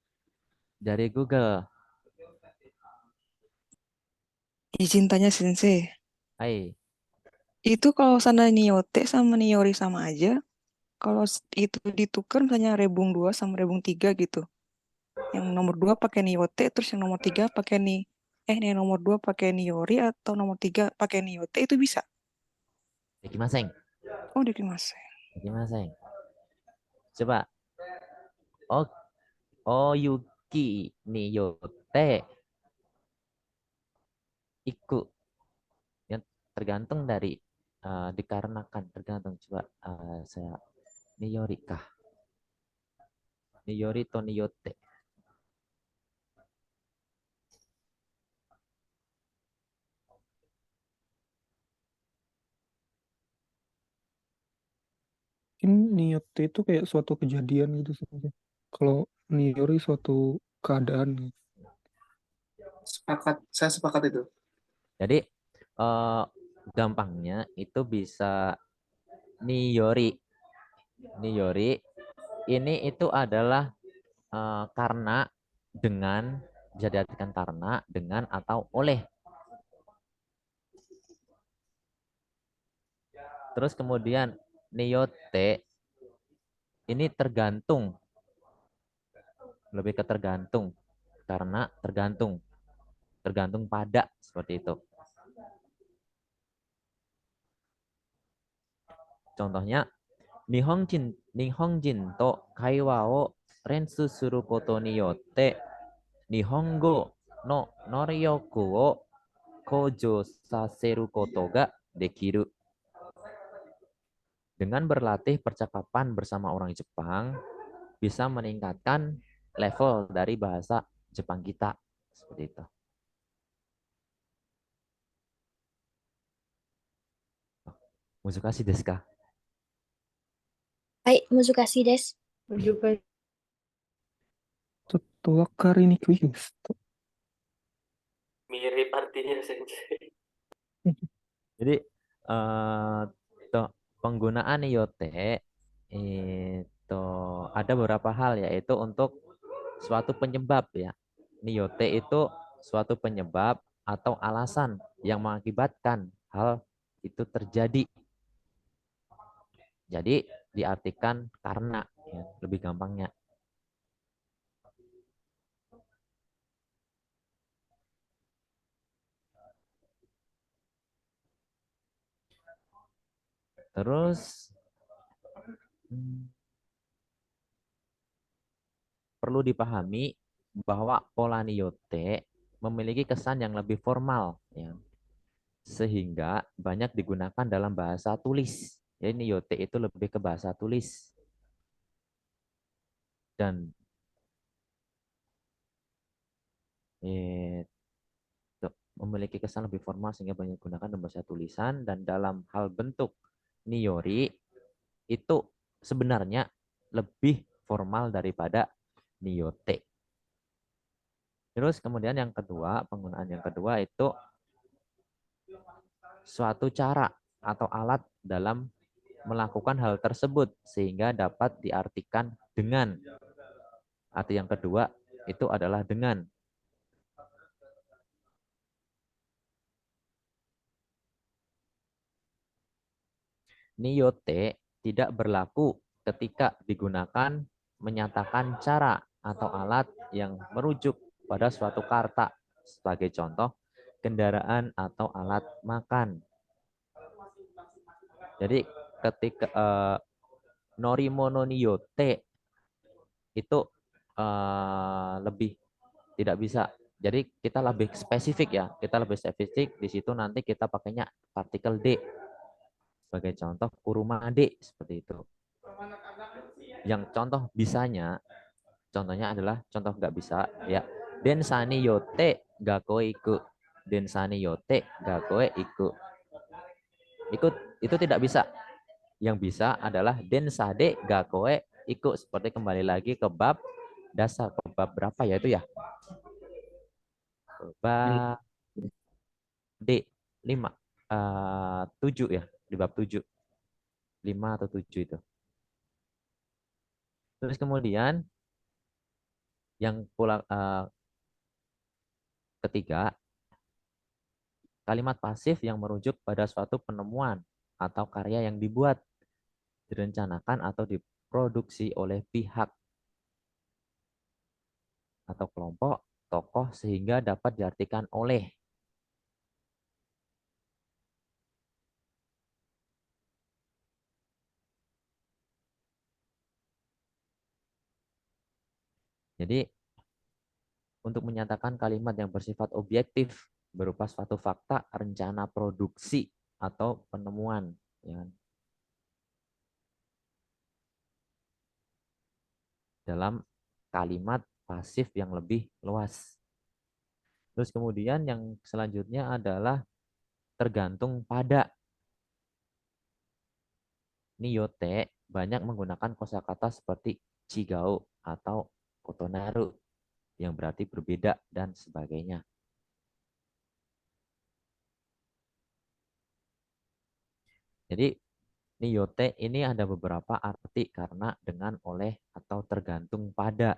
Dari Google. Izin tanya Sensei. Hai. Itu kalau sana niyote sama niyori sama aja, kalau itu ditukar misalnya rebung 2 sama rebung 3 gitu. Yang nomor 2 pakai niyote, terus yang nomor 3 pakai yang nomor 2 pakai niyori atau nomor 3 pakai niyote itu bisa? Dekimaseng. Oh, dekimaseng. Dekimaseng. Coba. Oyuki niyote iku. Yang tergantung dari dikarenakan, tergantung. Coba saya niyori kah? Niyori to niyote. Mungkin niyote itu kayak suatu kejadian gitu sebenarnya. Kalau niyori suatu keadaan gitu. Sepakat, saya sepakat itu. Jadi gampangnya itu bisa niyori. Niyori ini itu adalah karena, dengan, bisa diartikan karena, dengan, atau oleh. Terus kemudian niyote ini tergantung, lebih ke tergantung, karena tergantung pada, seperti itu. Contohnya, Nihonjin to kaiwa o rensu suru koto ni yotte Nihongo no noryoku o koujou saseru koto ga dekiru. Dengan berlatih percakapan bersama orang Jepang, bisa meningkatkan level dari bahasa Jepang kita. Seperti itu. Muzukashi desu ka? Hai, muzukashi desu. Wakari ni kuis. Mirip artinya Sensei. Jadi penggunaan niyote itu ada beberapa hal, yaitu untuk suatu penyebab ya. Niyote itu suatu penyebab atau alasan yang mengakibatkan hal itu terjadi. Jadi diartikan karena, ya, lebih gampangnya. Terus perlu dipahami bahwa pola niyote memiliki kesan yang lebih formal, ya, sehingga banyak digunakan dalam bahasa tulis. Jadi niyote itu lebih ke bahasa tulis dan memiliki kesan lebih formal sehingga banyak digunakan dalam bahasa tulisan. Dan dalam hal bentuk niyori itu sebenarnya lebih formal daripada niyote. Terus kemudian yang kedua, penggunaan yang kedua itu suatu cara atau alat dalam melakukan hal tersebut sehingga dapat diartikan dengan. Arti yang kedua itu adalah dengan. Niyote tidak berlaku ketika digunakan menyatakan cara atau alat yang merujuk pada suatu kata. Sebagai contoh, kendaraan atau alat makan. Jadi ketika norimono niyote itu lebih tidak bisa. Jadi kita lebih spesifik ya. Kita lebih spesifik di situ nanti kita pakainya partikel D. Sebagai contoh kuruma D seperti itu. Yang contoh bisanya, contohnya adalah contoh nggak bisa ya. Densani yote gakoe iku. Densani yote gakoe iku. Itu tidak bisa. Yang bisa adalah densade gakoe iku. Seperti kembali lagi ke bab dasar. Ke bab berapa ya itu ya? Ke bab D 5 7 ya, di bab 7. 5 atau 7 itu. Terus kemudian yang pula ketiga, kalimat pasif yang merujuk pada suatu penemuan atau karya yang dibuat, direncanakan atau diproduksi oleh pihak atau kelompok tokoh sehingga dapat diartikan oleh. Jadi untuk menyatakan kalimat yang bersifat objektif berupa suatu fakta, rencana produksi atau penemuan, ya. Dalam kalimat pasif yang lebih luas. Terus kemudian yang selanjutnya adalah tergantung pada. Niyote banyak menggunakan kosakata seperti chigao atau kotonaru yang berarti berbeda dan sebagainya. Jadi niyote ini ada beberapa arti karena, dengan, oleh, atau tergantung pada.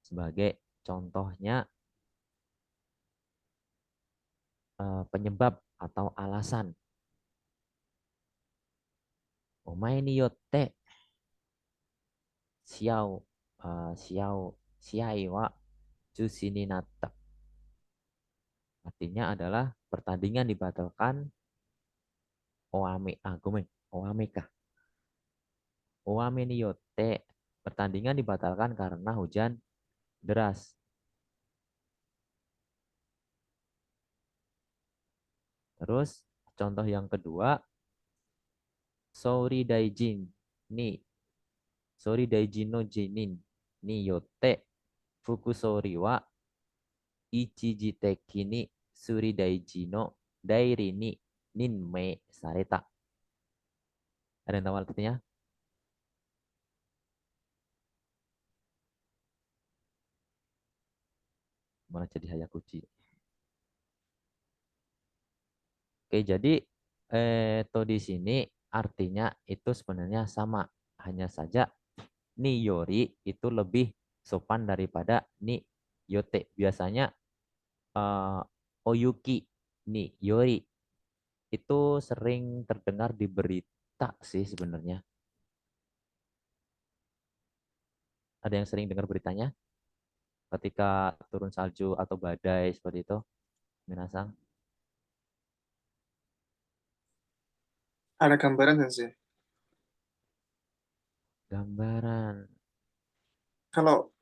Sebagai contohnya penyebab atau alasan. Omae niyote siai wa jushi ni natta. Artinya adalah pertandingan dibatalkan. Oame kah? Oame niyote, pertandingan dibatalkan karena hujan deras. Terus contoh yang kedua, Sori daijin no jinin ni yote fukusori wa ichiji teki ni suri daiji no dairi ni ninme sareta. Ada yang tahu artinya? Malah jadi hayakuchi. Oke, jadi di sini artinya itu sebenarnya sama. Hanya saja ni yori itu lebih sopan daripada ni yote. Biasanya oyuki ni yori itu sering terdengar di berita sih sebenarnya. Ada yang sering dengar beritanya? Ketika turun salju atau badai seperti itu, minasang. Ada gambaran sensei. Gambaran. Kalau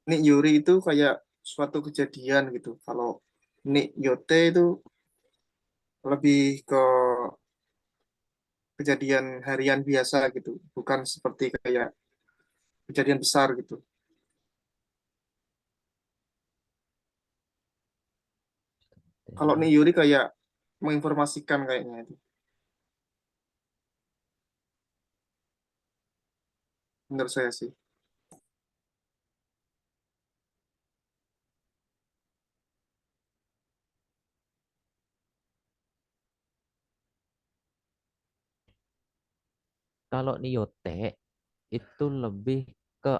Nik Yuri itu kayak suatu kejadian gitu. Kalau Nik Yote itu lebih ke kejadian harian biasa gitu. Bukan seperti kayak kejadian besar gitu. Kalau Nik Yuri kayak menginformasikan kayaknya itu. Menurut saya sih. Kalau niyote itu lebih ke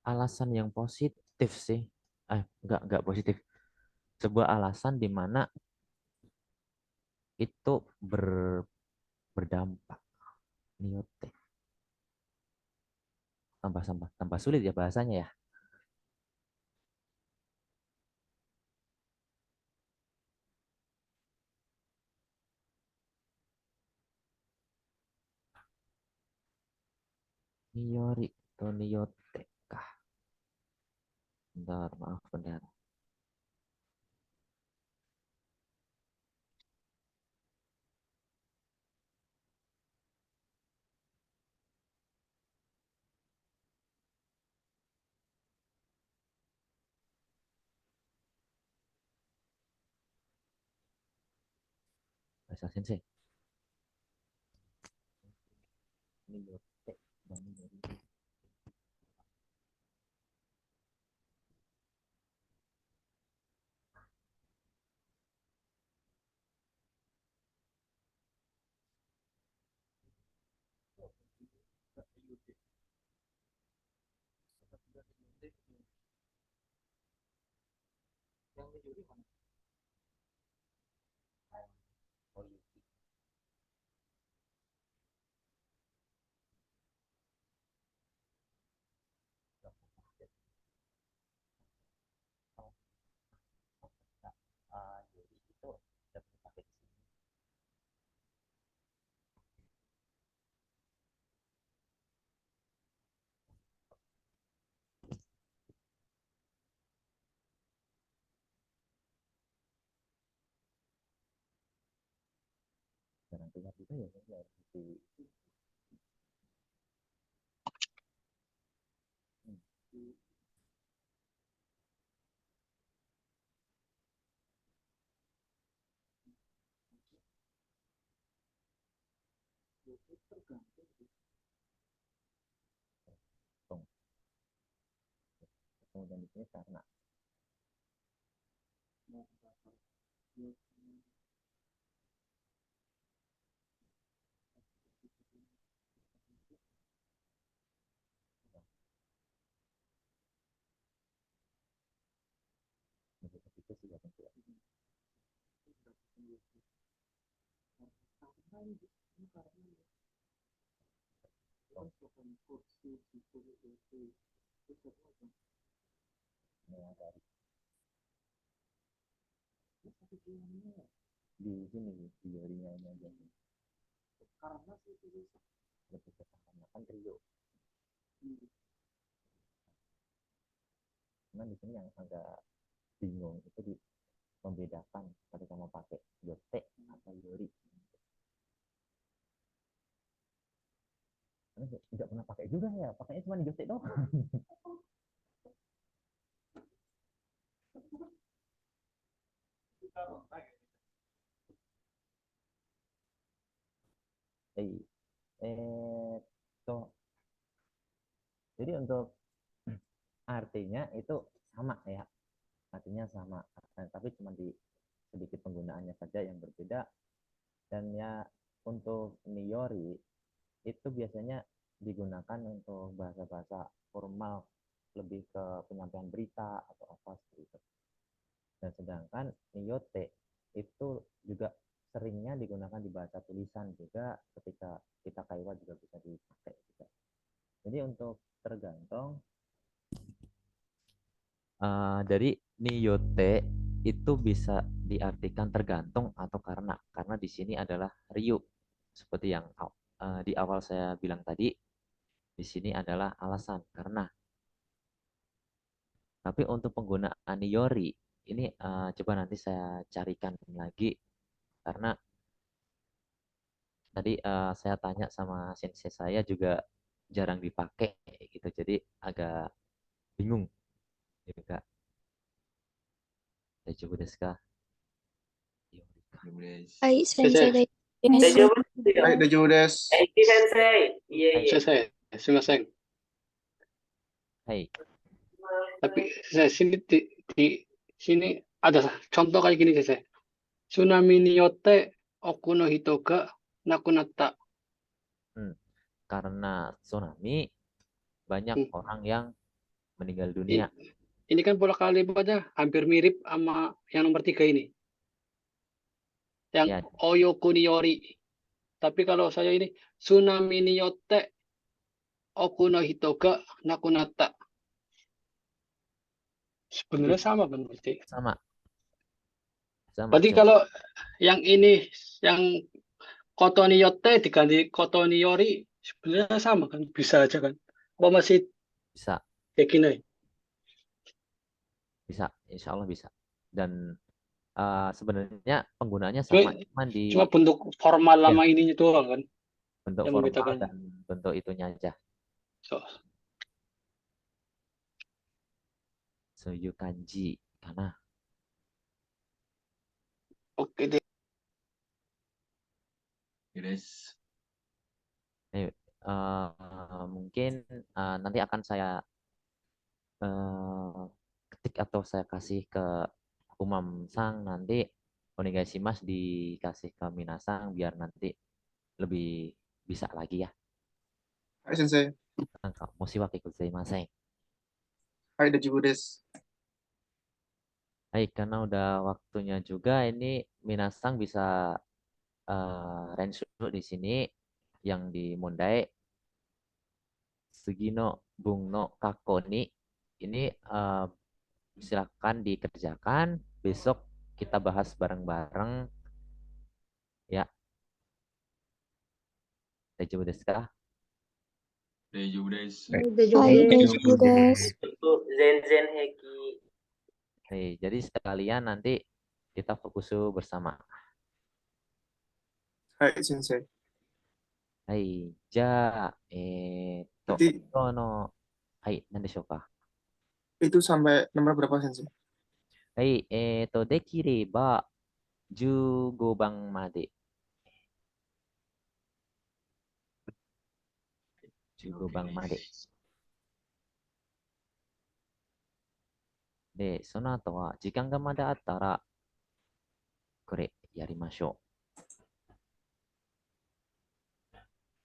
alasan yang positif sih. Enggak positif. Sebuah alasan di mana itu berdampak. Niyote. Tambah sulit ya bahasanya ya. Niyori atau niyote kah? Bentar, maaf bentar. Bahasa sensei. Niyote dan niyori. Oh, iya. Jadi itu tidak dipakai di sini. Jarang dengar juga ya, di Tung. Kemudian di sini karena itu sih ya, tentu ya. Nah, dari di sini di teorinya ini aja. Karena lebih ke karena kan trio. Cuman di sini yang agak bingung itu di membedakan ketika mau pakai yote atau yori. Karena tidak pernah pakai juga ya, pakainya cuma yote doang. So, jadi untuk artinya itu sama ya, artinya sama, tapi cuma di sedikit penggunaannya saja yang berbeda. Dan ya untuk niyori itu biasanya digunakan untuk bahasa-bahasa formal, lebih ke penyampaian berita atau apa seperti itu. Dan sedangkan niyote itu juga seringnya digunakan di bahasa tulisan juga, ketika kita kaiwa juga bisa dipakai juga. Jadi untuk tergantung dari niyote itu bisa diartikan tergantung atau karena di sini adalah ryu, seperti yang di awal saya bilang tadi, di sini adalah alasan karena. Tapi untuk penggunaan niyori ini coba nanti saya carikan lagi, karena tadi saya tanya sama sensei saya juga jarang dipakai gitu, jadi agak bingung juga. Daijoubu desu ka? Hai, sensei Sensei. desu. Hai, daijoubu desu. Eiki sensei. Iya, iya. Sensei, sumimasen. Hai. Tapi saya di sini ada contoh kayak gini sensei. Tsunami ni yotte oku no hito ga nakunatta. Karena tsunami banyak orang yang meninggal dunia. Ini kan pola kalimatnya hampir mirip sama yang nomor 3 ini. Yang Ya. oyoku ni yori. Tapi kalau saya ini tsunami ni yotte oku no hito ga nakunatta. Sebenarnya sama kan berarti. Sama. Berarti kalau yang ini yang koto ni yotte diganti koto ni yori sebenarnya sama kan, bisa aja kan. Apa masih Bisa, dekinai? bisa, insya Allah bisa. Dan sebenarnya penggunaannya Cuma, sama, cuman di cuma bentuk formal ya, lama ininya doang kan bentuk yang formal membedakan. dan bentuk itunya aja. So, Soyu kanji, karena oke deh. Yes. mungkin nanti akan saya ketik atau saya kasih ke Umam Sang, nanti Onegaishimasu dikasih ke Minasang biar nanti lebih bisa lagi ya. Hai Sensei. Moshi wa gozaimasen. Hai Dajibu desu. Baik, karena udah waktunya juga ini Minasang bisa Renshu di sini yang di Mondai Sugino Bung no Kako ini silakan dikerjakan. Besok kita bahas bareng-bareng ya. Daijoubu desu ka? Daijoubu desu. Hai Dajibu desu. Zen Heki. Jadi sekalian nanti kita fokus bersama. Hai Sensei. Hai, ja, Berarti no, hai, nandeshou ka? itu sampai nomor berapa Sensei? Hai, dekireba 15番まで。15番まで。で、その後は時間がまだあったら、これやりましょう。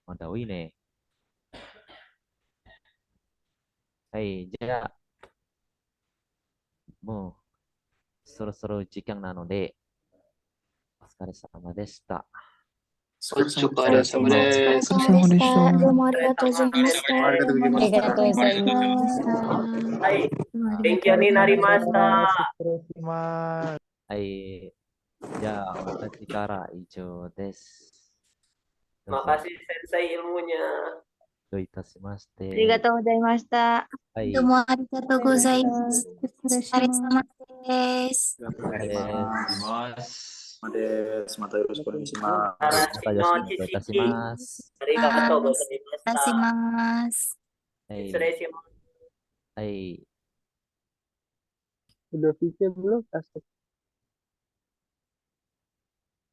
まだ多いね。はい、じゃあ、もうそろそろ時間なので、お疲れ様でした。お疲れ様です。お疲れ様でした。どうもありがとうございました。ありがとうございました。はい、勉強になりました。はい、じゃあ、私から以上です。どうぞ Makasih Sensei ilmunya. どういたしましありて。がとうございました。はい、どうもありがとうございます。お疲れ様です。お疲れ様です。です。またよろしくお願いしまます。たよろしくお願いいたします。ありがとうございました。失礼します。はい、失礼します。はい。Udah PC belum?